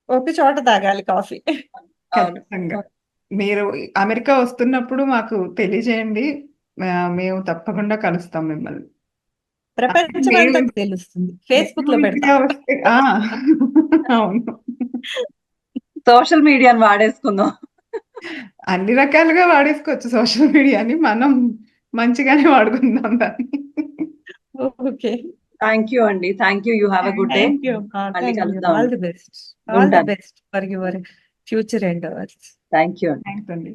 Speaker 3: ఒక చోట తాగాలి కాఫీ.
Speaker 1: ఖచ్చితంగా మీరు అమెరికా వస్తున్నప్పుడు మాకు తెలియజేయండి. మేము తప్పకుండా కలుస్తాం మిమ్మల్ని.
Speaker 3: ప్రపంచం అంతా తెలుస్తుంది. ఫేస్బుక్ లో పెడతా.
Speaker 1: అవును,
Speaker 2: సోషల్ మీడియాని వాడేసుకుందాం.
Speaker 1: అన్ని రకాలుగా వాడేసుకోవచ్చు సోషల్ మీడియాని. మనం మంచిగానే వాడుకుందాం దాన్ని.
Speaker 3: ఓకే,
Speaker 2: థ్యాంక్ యూ అండి, thank you. You have a good day.
Speaker 3: Thank you. All the best. All the best for your future ఎండవర్స్.
Speaker 2: Thank you అండి.
Speaker 1: థ్యాంక్స్ అండి.